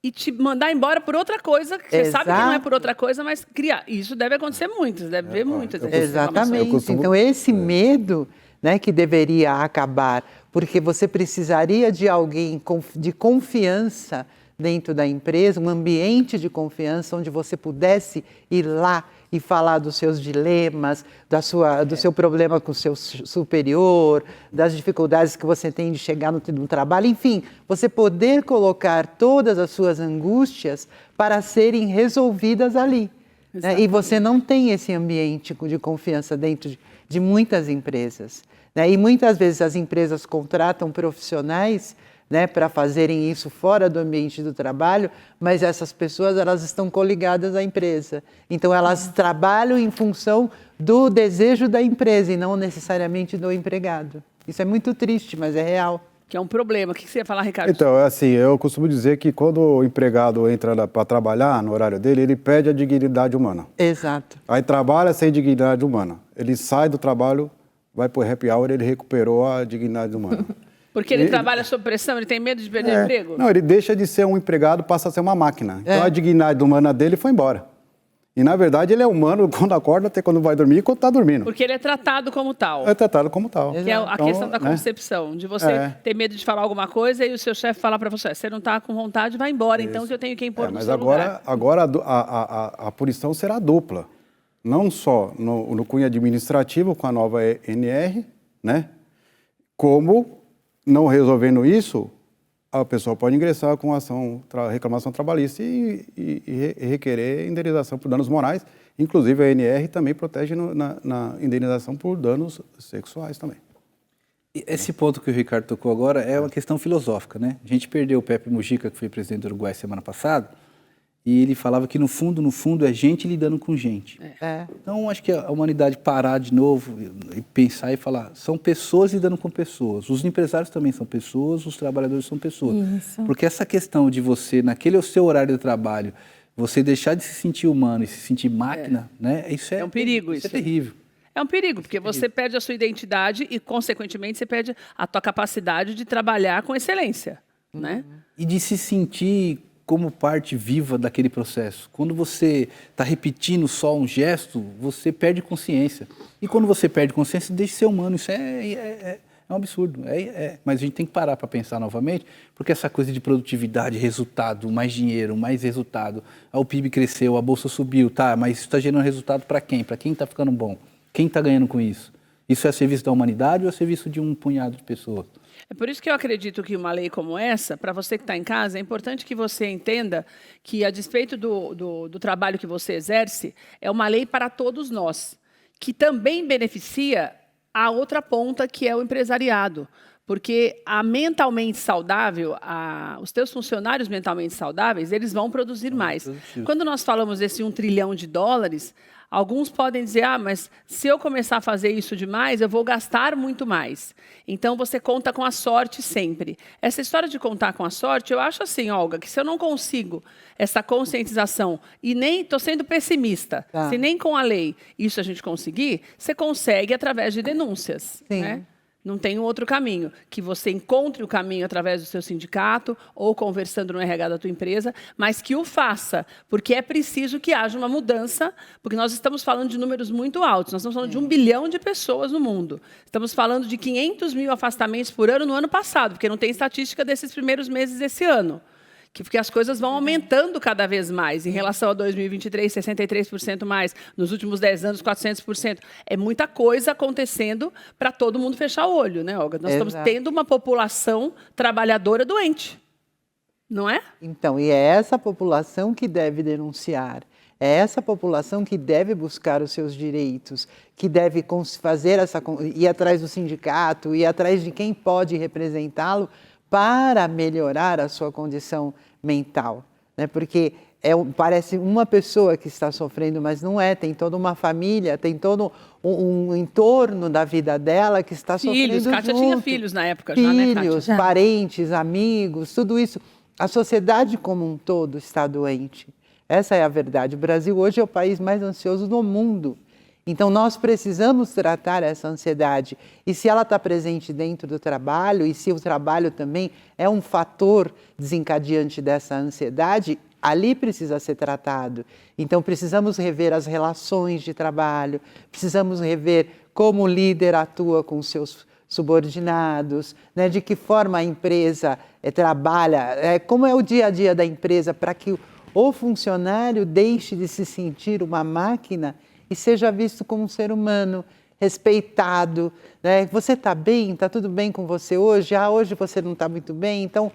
e te mandar embora por outra coisa, que você sabe que não é por outra coisa, mas criar. Isso deve acontecer muito, deve ver muitas. Exatamente. Então, esse medo, né, que deveria acabar, porque você precisaria de alguém de confiança dentro da empresa, um ambiente de confiança onde você pudesse ir lá e falar dos seus dilemas, do seu problema com o seu superior, das dificuldades que você tem de chegar no trabalho, enfim, você poder colocar todas as suas angústias para serem resolvidas ali. Né? E você não tem esse ambiente de confiança dentro de muitas empresas. Né? E muitas vezes as empresas contratam profissionais, né, para fazerem isso fora do ambiente do trabalho, mas essas pessoas elas estão coligadas à empresa. Então, elas trabalham em função do desejo da empresa e não necessariamente do empregado. Isso é muito triste, mas é real. Que é um problema. O que você ia falar, Ricardo? Então, assim, eu costumo dizer que quando o empregado entra para trabalhar no horário dele, ele perde a dignidade humana. Exato. Aí trabalha sem dignidade humana. Ele sai do trabalho, vai para o happy hour, ele recuperou a dignidade humana. Porque ele trabalha sob pressão, ele tem medo de perder o emprego? Não, ele deixa de ser um empregado, passa a ser uma máquina. Então a dignidade humana dele foi embora. E na verdade ele é humano quando acorda, até quando vai dormir e quando está dormindo. Porque ele é tratado como tal. É tratado como tal. Que é a questão da concepção, de você ter medo de falar alguma coisa e o seu chefe falar para você não está com vontade, vai embora, então eu tenho que impor no seu lugar. Mas agora a punição será dupla. Não só no cunho administrativo com a nova NR, né? Como... Não resolvendo isso, a pessoa pode ingressar com reclamação trabalhista e requerer indenização por danos morais. Inclusive, a ANR também protege na indenização por danos sexuais também. Esse ponto que o Ricardo tocou agora é uma questão filosófica, né? A gente perdeu o Pepe Mujica, que foi presidente do Uruguai semana passada, e ele falava que, no fundo, é gente lidando com gente. Então, acho que a humanidade parar de novo e pensar e falar, são pessoas lidando com pessoas. Os empresários também são pessoas, os trabalhadores são pessoas. Isso. Porque essa questão de você, naquele seu horário de trabalho, você deixar de se sentir humano e se sentir máquina, né? Isso é um perigo. Isso é terrível. É um perigo, porque você perde a sua identidade e, consequentemente, você perde a tua capacidade de trabalhar com excelência, né? E de se sentir como parte viva daquele processo. Quando você está repetindo só um gesto, você perde consciência. E quando você perde consciência, deixa de ser humano. Isso é um absurdo. Mas a gente tem que parar para pensar novamente, porque essa coisa de produtividade, resultado, mais dinheiro, mais resultado, o PIB cresceu, a bolsa subiu, tá, mas isso está gerando resultado para quem? Para quem está ficando bom? Quem está ganhando com isso? Isso é serviço da humanidade ou é serviço de um punhado de pessoas? É por isso que eu acredito que uma lei como essa, para você que está em casa, é importante que você entenda que, a despeito do trabalho que você exerce, é uma lei para todos nós, que também beneficia a outra ponta, que é o empresariado. Porque a mentalmente saudável, os teus funcionários mentalmente saudáveis, eles vão produzir mais. Quando nós falamos desse $1 trilhão, alguns podem dizer, mas se eu começar a fazer isso demais, eu vou gastar muito mais. Então, você conta com a sorte sempre. Essa história de contar com a sorte, eu acho assim, Olga, que se eu não consigo essa conscientização, e nem estou sendo pessimista, se nem com a lei isso a gente conseguir, você consegue através de denúncias. Sim. Né? Não tem um outro caminho. Que você encontre o caminho através do seu sindicato ou conversando no RH da tua empresa, mas que o faça, porque é preciso que haja uma mudança, porque nós estamos falando de números muito altos. Nós estamos falando de 1 bilhão de pessoas no mundo. Estamos falando de 500 mil afastamentos por ano no ano passado, porque não tem estatística desses primeiros meses desse ano. Porque as coisas vão aumentando cada vez mais. Em relação a 2023, 63% mais. Nos últimos 10 anos, 400%. É muita coisa acontecendo para todo mundo fechar o olho, né, Olga? Nós estamos tendo uma população trabalhadora doente, não é? Então, e é essa população que deve denunciar. É essa população que deve buscar os seus direitos, que deve fazer ir atrás do sindicato, ir atrás de quem pode representá-lo, para melhorar a sua condição mental, né? Porque parece uma pessoa que está sofrendo, mas não é, tem toda uma família, tem todo um entorno da vida dela que está sofrendo junto. Kátia tinha filhos na época já, né, Kátia? Filhos, parentes, amigos, tudo isso. A sociedade como um todo está doente. Essa é a verdade. O Brasil hoje é o país mais ansioso do mundo. Então, nós precisamos tratar essa ansiedade. E se ela está presente dentro do trabalho, e se o trabalho também é um fator desencadeante dessa ansiedade, ali precisa ser tratado. Então, precisamos rever as relações de trabalho, precisamos rever como o líder atua com os seus subordinados, né? De que forma a empresa trabalha, como é o dia a dia da empresa, para que o funcionário deixe de se sentir uma máquina e seja visto como um ser humano, respeitado, né? Você está bem? Está tudo bem com você hoje? Hoje você não está muito bem, então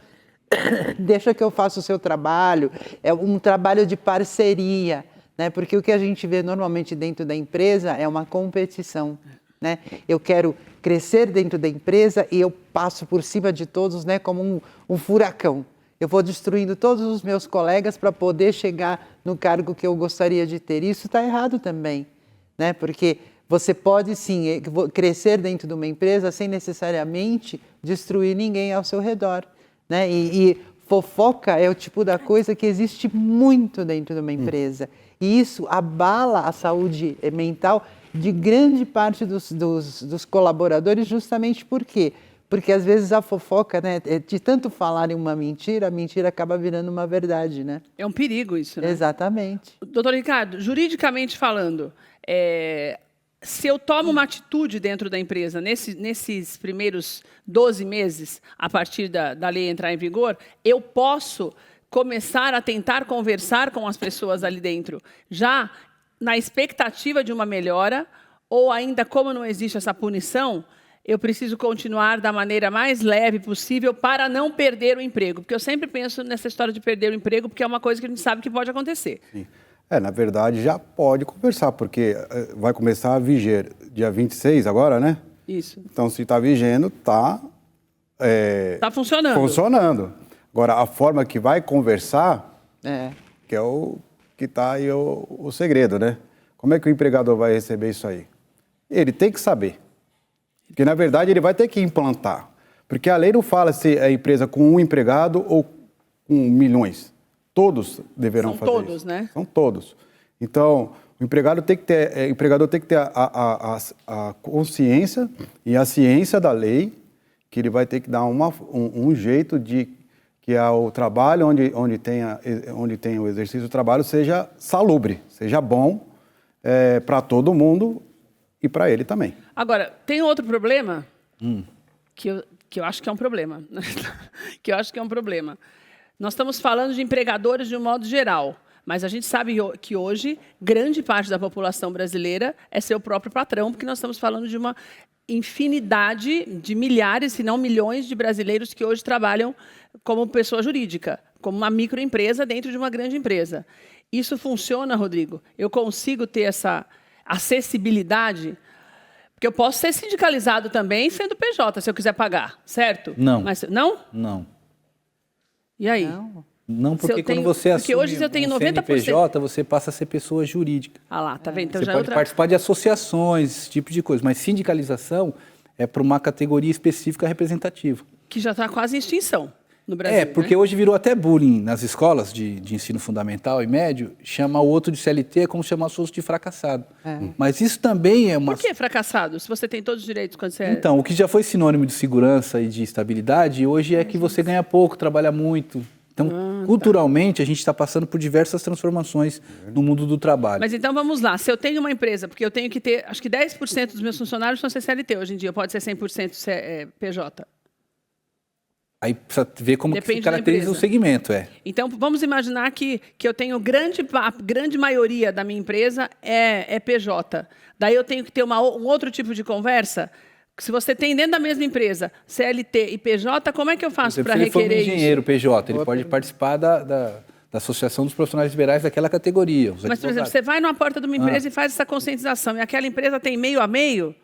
deixa que eu faça o seu trabalho. É um trabalho de parceria, né? Porque o que a gente vê normalmente dentro da empresa é uma competição, né? Eu quero crescer dentro da empresa e eu passo por cima de todos, né? Como um furacão. Eu vou destruindo todos os meus colegas para poder chegar no cargo que eu gostaria de ter. Isso está errado também, né? Porque você pode, sim, crescer dentro de uma empresa sem necessariamente destruir ninguém ao seu redor, né? E fofoca é o tipo da coisa que existe muito dentro de uma empresa. E isso abala a saúde mental de grande parte dos colaboradores, justamente por quê? Porque às vezes a fofoca, né, de tanto falar em uma mentira, a mentira acaba virando uma verdade, né? É um perigo isso, né? Exatamente. Doutor Ricardo, juridicamente falando, se eu tomo uma atitude dentro da empresa nesses primeiros 12 meses, a partir da lei entrar em vigor, eu posso começar a tentar conversar com as pessoas ali dentro, já na expectativa de uma melhora, ou ainda como não existe essa punição, eu preciso continuar da maneira mais leve possível para não perder o emprego. Porque eu sempre penso nessa história de perder o emprego, porque é uma coisa que a gente sabe que pode acontecer. Sim. Na verdade, já pode conversar, porque vai começar a viger dia 26 agora, né? Isso. Então, se está vigendo, está... Está funcionando. Funcionando. Agora, a forma que vai conversar, que é o que está aí o segredo, né? Como é que o empregador vai receber isso aí? Ele tem que saber. Porque, na verdade, ele vai ter que implantar. Porque a lei não fala se é empresa com um empregado ou com milhões. Todos deverão fazer isso. São todos, né? São todos. Então, o empregador tem que ter a consciência e a ciência da lei, que ele vai ter que dar um jeito de que o trabalho onde tem o exercício do trabalho seja salubre, seja bom para todo mundo e para ele também. Agora, tem outro problema que eu acho que é um problema. Que eu acho que é um problema. Nós estamos falando de empregadores de um modo geral, mas a gente sabe que hoje grande parte da população brasileira é seu próprio patrão, porque nós estamos falando de uma infinidade de milhares, se não milhões de brasileiros que hoje trabalham como pessoa jurídica, como uma microempresa dentro de uma grande empresa. Isso funciona, Rodrigo? Eu consigo ter essa acessibilidade? Porque eu posso ser sindicalizado também sendo PJ, se eu quiser pagar, certo? Não. Mas, não? Não. E aí? Não, porque quando você assume hoje eu tenho 90%... CNPJ, você passa a ser pessoa jurídica. Ah lá, tá vendo? Então você já pode participar de associações, esse tipo de coisa, mas sindicalização é para uma categoria específica representativa. Que já está quase em extinção. no Brasil. Porque né? hoje virou até bullying nas escolas de ensino fundamental e médio, chamar o outro de CLT é como chamar o outro de fracassado. Mas isso também é uma... Por que fracassado? Se você tem todos os direitos quando você Então, o que já foi sinônimo de segurança e de estabilidade, hoje é que você ganha pouco, trabalha muito. Então, culturalmente, a gente está passando por diversas transformações no mundo do trabalho. Mas então vamos lá, se eu tenho uma empresa, porque eu tenho que ter, acho que 10% dos meus funcionários são CLT hoje em dia, pode ser 100% PJ. Aí precisa ver como que Depende se da caracteriza o empresa. segmento. Então vamos imaginar que eu tenho a grande maioria da minha empresa é PJ. Daí eu tenho que ter um outro tipo de conversa. Se você tem dentro da mesma empresa CLT e PJ, como é que eu faço para Se ele for um requerer engenheiro isso? PJ, ele pode participar da Associação dos Profissionais Liberais daquela categoria. Mas, por exemplo, você vai numa porta de uma empresa e faz essa conscientização, e aquela empresa tem meio a meio,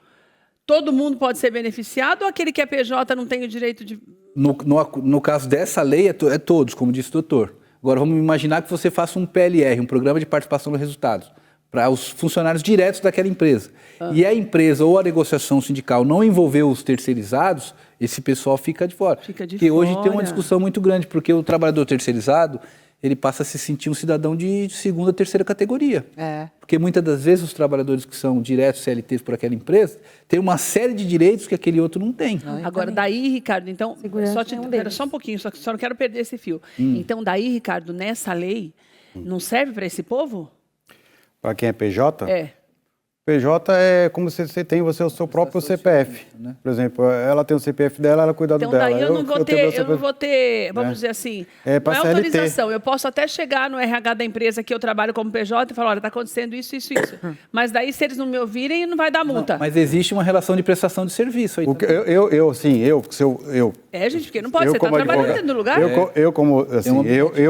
todo mundo pode ser beneficiado ou aquele que é PJ não tem o direito de... No caso dessa lei, é todos, como disse o doutor. Agora, vamos imaginar que você faça um PLR, um Programa de Participação nos Resultados, para os funcionários diretos daquela empresa. E a empresa ou a negociação sindical não envolveu os terceirizados, esse pessoal fica de fora. Porque hoje tem uma discussão muito grande, porque o trabalhador terceirizado, ele passa a se sentir um cidadão de segunda, terceira categoria. Porque muitas das vezes os trabalhadores que são diretos CLTs por aquela empresa têm uma série de direitos que aquele outro não tem. Agora, daí, Ricardo, então, só um pouquinho, só não quero perder esse fio. Então, daí, Ricardo, nessa lei, não serve para esse povo? Para quem é PJ? É. PJ é como se você tem o seu próprio CPF. né? Por exemplo, ela tem o CPF dela, ela cuida Então, dela. daí eu não vou tenho ter, vamos dizer assim, pra não é CLT. autorização. Eu posso até chegar no RH da empresa que eu trabalho como PJ e falar, olha, está acontecendo isso. Mas daí, se eles não me ouvirem, não vai dar multa. Mas existe uma relação de prestação de serviço aí. Gente, porque não pode, você está trabalhando dentro do lugar.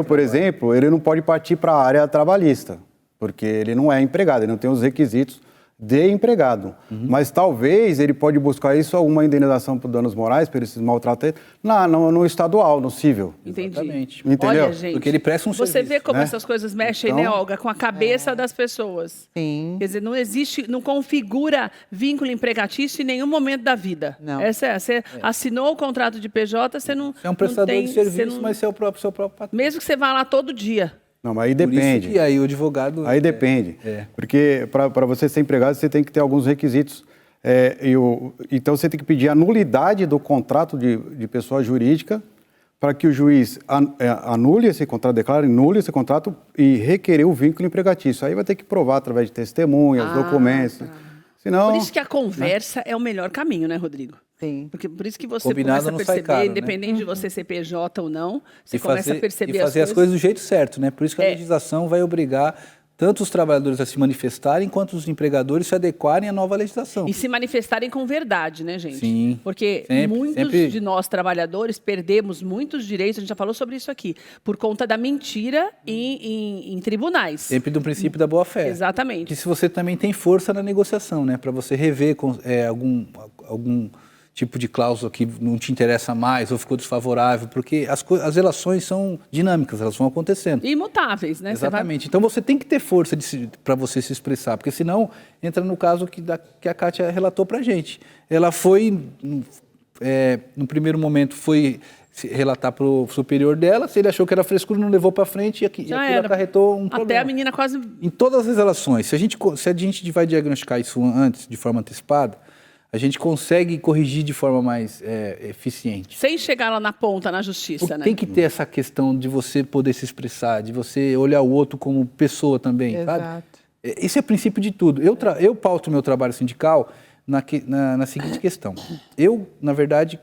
Por exemplo, ele não pode partir para a área trabalhista, porque ele não é empregado, ele não tem os requisitos de empregado. Mas talvez ele pode buscar isso, alguma indenização por danos morais, por esses maltratos, no estadual, no cível. Entendi. Exatamente. Entendeu? Olha, gente, Porque ele presta um serviço. você vê como né? essas coisas mexem, Então, né, Olga, com a cabeça das pessoas. Sim. Quer dizer, não existe, não configura vínculo empregatício em nenhum momento da vida. Não. Você assinou o contrato de PJ, você não É um prestador não tem, de serviço, você não- mas é o seu próprio patrão. mesmo que você vá lá todo dia. Não, mas aí Por isso depende. que aí o advogado... Aí depende. Porque para você ser empregado, você tem que ter alguns requisitos. Então, você tem que pedir a nulidade do contrato de pessoa jurídica para que o juiz anule esse contrato, declare nule esse contrato e requerer o vínculo empregatício. Aí vai ter que provar através de testemunhas, documentos. Senão, Por isso que a conversa é o melhor caminho, né, Rodrigo? Sim. Porque por isso que você Combinado começa a não sai perceber, caro, né? independente de você ser PJ ou não, você E começa a perceber as coisas do jeito certo, né? Por isso que a É. legislação vai obrigar tanto os trabalhadores a se manifestarem, quanto os empregadores se adequarem à nova legislação. E se manifestarem com verdade, né, gente? Sim. Porque Sempre- sempre- de nós, trabalhadores, perdemos muitos direitos, a gente já falou sobre isso aqui, por conta da mentira em tribunais. Sempre do princípio da boa-fé. Exatamente. Que se você também tem força na negociação, né? Para você rever algum tipo de cláusula que não te interessa mais ou ficou desfavorável, porque as relações são dinâmicas, elas vão acontecendo. Imutáveis, né? Exatamente. Então você tem que ter força para você se expressar, porque senão entra no caso que a Kátia relatou para a gente. Ela foi, no primeiro momento, foi se relatar para o superior dela, se ele achou que era frescura, não levou para frente e aquilo acarretou um problema. Até a menina quase... Em todas as relações, se a gente vai diagnosticar isso antes, de forma antecipada, a gente consegue corrigir de forma mais eficiente. Sem chegar lá na ponta, na justiça, Porque né? tem que ter essa questão de você poder se expressar, de você olhar o outro como pessoa também, sabe? Exato. Esse é o princípio de tudo. Eu pauto meu trabalho sindical na seguinte questão. Eu, na verdade,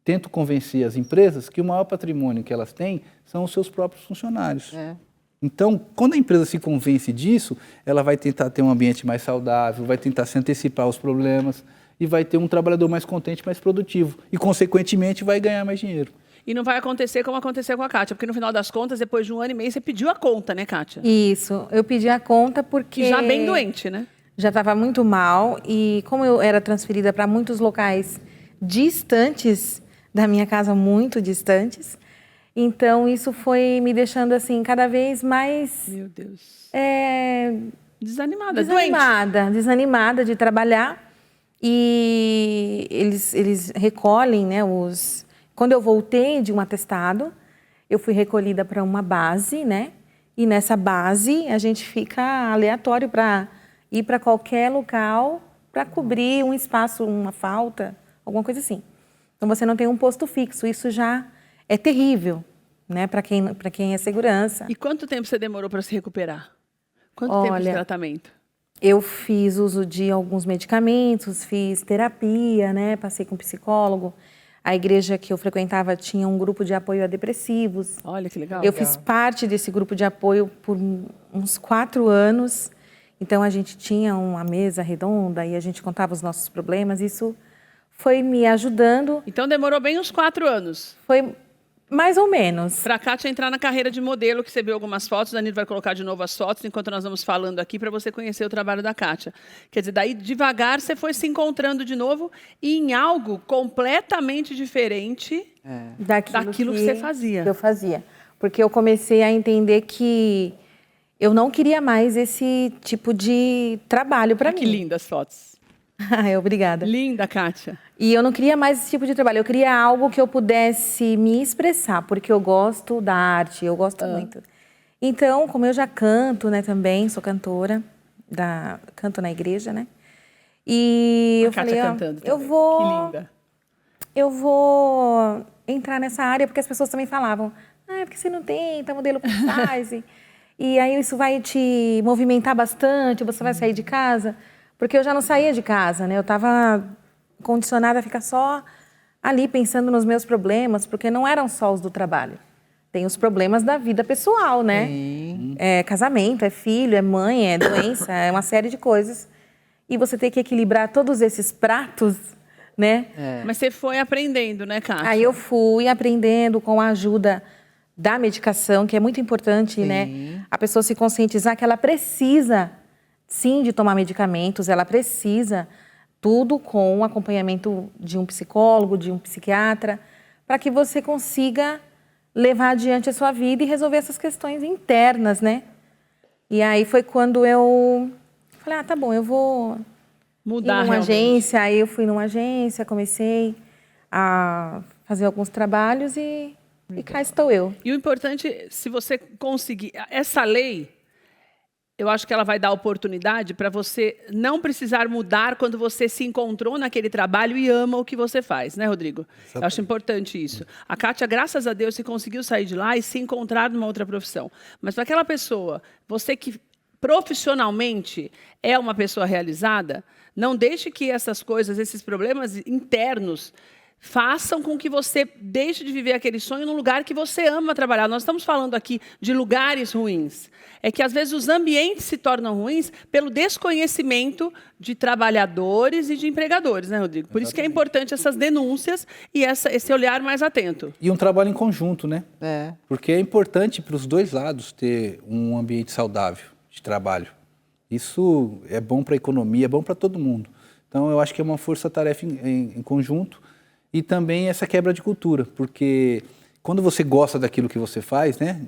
tento convencer as empresas que o maior patrimônio que elas têm são os seus próprios funcionários. Então, quando a empresa se convence disso, ela vai tentar ter um ambiente mais saudável, vai tentar se antecipar aos problemas e vai ter um trabalhador mais contente, mais produtivo. E, consequentemente, vai ganhar mais dinheiro. E não vai acontecer como aconteceu com a Kátia, porque no final das contas, depois de 1 ano e meio, você pediu a conta, né, Kátia? Isso, eu pedi a conta porque... E já bem doente, né? Já estava muito mal e como eu era transferida para muitos locais distantes da minha casa, muito distantes, então isso foi me deixando assim cada vez mais Meu Deus. desanimada de trabalhar. E eles recolhem, né, os Quando eu voltei de um atestado, eu fui recolhida para uma base, né? E nessa base a gente fica aleatório para ir para qualquer local para cobrir um espaço, uma falta, alguma coisa assim. Então você não tem um posto fixo, isso já é terrível, né? Para quem é segurança. E quanto tempo você demorou para se recuperar? Quanto tempo de tratamento? Eu fiz uso de alguns medicamentos, fiz terapia, né? Passei com psicólogo. A igreja que eu frequentava tinha um grupo de apoio a depressivos. Olha que legal. Eu fiz parte desse grupo de apoio por uns 4 anos. Então, a gente tinha uma mesa redonda e a gente contava os nossos problemas. Isso foi me ajudando. Então, demorou bem uns 4 anos. Foi mais ou menos. Para a Kátia entrar na carreira de modelo, que você viu algumas fotos, o Danilo vai colocar de novo as fotos, enquanto nós vamos falando aqui, para você conhecer o trabalho da Kátia. Quer dizer, daí, devagar, você foi se encontrando de novo e em algo completamente diferente daquilo que você fazia. Que eu fazia. Porque eu comecei a entender que eu não queria mais esse tipo de trabalho para mim. Que lindas fotos. Obrigada. Linda, Kátia. E eu não queria mais esse tipo de trabalho. Eu queria algo que eu pudesse me expressar, porque eu gosto da arte, eu gosto muito. Então, como eu já canto, né, também, sou cantora, canto na igreja, né? E eu falei, cantando eu também. vou... Que linda. Eu vou entrar nessa área, porque as pessoas também falavam, porque você não tenta, modelo plus size. E aí isso vai te movimentar bastante, você vai sair de casa. Porque eu já não saía de casa, né? Eu estava condicionada a ficar só ali pensando nos meus problemas, porque não eram só os do trabalho. Tem os problemas da vida pessoal, né? É casamento, é filho, é mãe, é doença, é uma série de coisas. E você tem que equilibrar todos esses pratos, né? Mas você foi aprendendo, né, Kátia? Aí eu fui aprendendo com a ajuda da medicação, que é muito importante, né? A pessoa se conscientizar que ela precisa, sim, de tomar medicamentos, ela precisa, tudo com o acompanhamento de um psicólogo, de um psiquiatra, para que você consiga levar adiante a sua vida e resolver essas questões internas, né? E aí foi quando eu falei, tá bom, eu vou mudar ir numa realmente. agência. Aí eu fui numa agência, comecei a fazer alguns trabalhos e cá estou eu. E o importante, se você conseguir... Essa lei, eu acho que ela vai dar oportunidade para você não precisar mudar quando você se encontrou naquele trabalho e ama o que você faz, né, Rodrigo? Exatamente. Eu acho importante isso. A Kátia, graças a Deus, se conseguiu sair de lá e se encontrar numa outra profissão. Mas para aquela pessoa, você que profissionalmente é uma pessoa realizada, não deixe que essas coisas, esses problemas internos, façam com que você deixe de viver aquele sonho num lugar que você ama trabalhar. Nós estamos falando aqui de lugares ruins. É que, às vezes, os ambientes se tornam ruins pelo desconhecimento de trabalhadores e de empregadores, né, Rodrigo? Por isso que é importante essas denúncias e esse olhar mais atento. E um trabalho em conjunto, né? Porque é importante para os dois lados ter um ambiente saudável de trabalho. Isso é bom para a economia, é bom para todo mundo. Então, eu acho que é uma força-tarefa em conjunto. E também essa quebra de cultura, porque quando você gosta daquilo que você faz, né,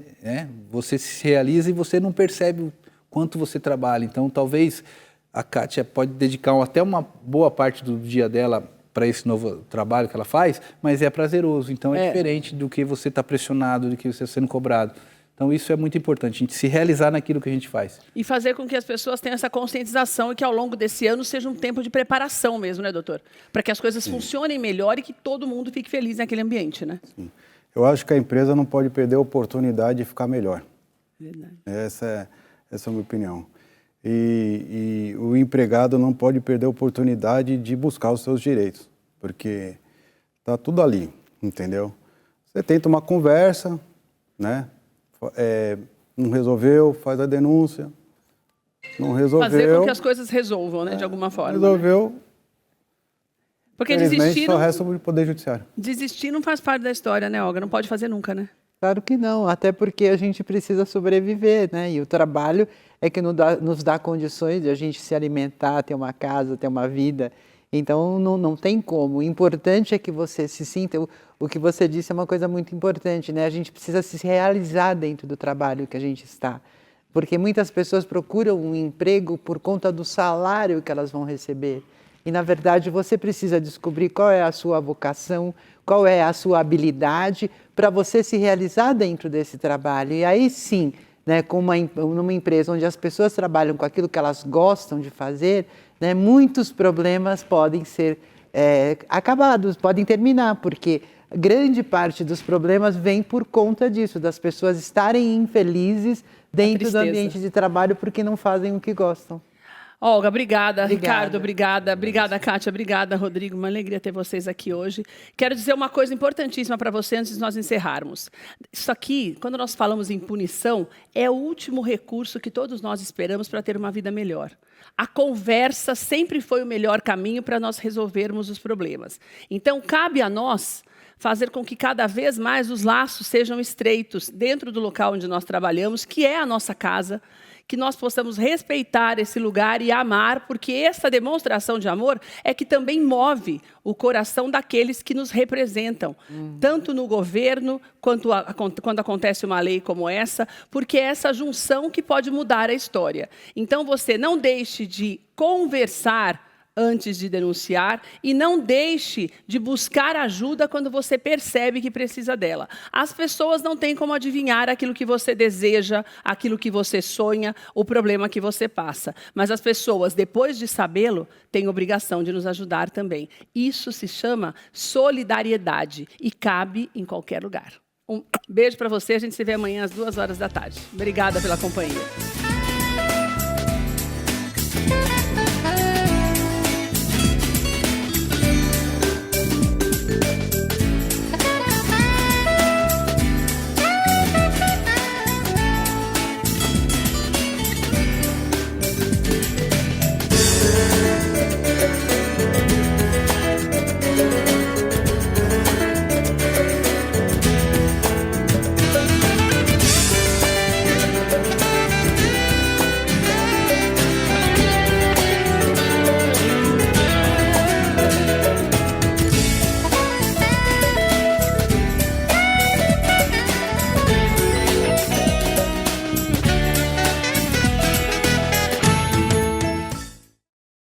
você se realiza e você não percebe o quanto você trabalha. Então, talvez a Kátia pode dedicar até uma boa parte do dia dela para esse novo trabalho que ela faz, mas é prazeroso. Então, é diferente do que você está pressionado, do que você está sendo cobrado. Então, isso é muito importante, a gente se realizar naquilo que a gente faz. E fazer com que as pessoas tenham essa conscientização e que ao longo desse ano seja um tempo de preparação mesmo, né, doutor? Para que as coisas funcionem melhor e que todo mundo fique feliz naquele ambiente, né? Sim. Eu acho que a empresa não pode perder a oportunidade de ficar melhor. Verdade. Essa é a minha opinião. E o empregado não pode perder a oportunidade de buscar os seus direitos, porque está tudo ali, entendeu? Você tenta uma conversa, né? Não resolveu, faz a denúncia. Não resolveu. Fazer com que as coisas resolvam, né, de alguma forma. Resolveu. Né? Porque desistir só resta o Poder Judiciário. Desistir não faz parte da história, né, Olga? Não pode fazer nunca, né? Claro que não, até porque a gente precisa sobreviver, né? E o trabalho é que nos dá condições de a gente se alimentar, ter uma casa, ter uma vida. Então, não tem como. O importante é que você se sinta... O que você disse é uma coisa muito importante, né? A gente precisa se realizar dentro do trabalho que a gente está. Porque muitas pessoas procuram um emprego por conta do salário que elas vão receber. E, na verdade, você precisa descobrir qual é a sua vocação, qual é a sua habilidade para você se realizar dentro desse trabalho. E aí sim, né, numa empresa onde as pessoas trabalham com aquilo que elas gostam de fazer, né, muitos problemas podem ser acabados, podem terminar, porque grande parte dos problemas vem por conta disso, das pessoas estarem infelizes dentro do ambiente de trabalho porque não fazem o que gostam. Olga, obrigada. Ricardo, obrigada. Obrigada, Kátia. Obrigada, Rodrigo. Uma alegria ter vocês aqui hoje. Quero dizer uma coisa importantíssima para você antes de nós encerrarmos. Isso aqui, quando nós falamos em punição, é o último recurso que todos nós esperamos para ter uma vida melhor. A conversa sempre foi o melhor caminho para nós resolvermos os problemas. Então, cabe a nós fazer com que cada vez mais os laços sejam estreitos dentro do local onde nós trabalhamos, que é a nossa casa, que nós possamos respeitar esse lugar e amar, porque essa demonstração de amor é que também move o coração daqueles que nos representam, tanto no governo, quando acontece uma lei como essa, porque é essa junção que pode mudar a história. Então, você não deixe de conversar antes de denunciar e não deixe de buscar ajuda quando você percebe que precisa dela. As pessoas não têm como adivinhar aquilo que você deseja, aquilo que você sonha, o problema que você passa. Mas as pessoas, depois de sabê-lo, têm obrigação de nos ajudar também. Isso se chama solidariedade e cabe em qualquer lugar. Um beijo para você, a gente se vê amanhã às 14h. Obrigada pela companhia.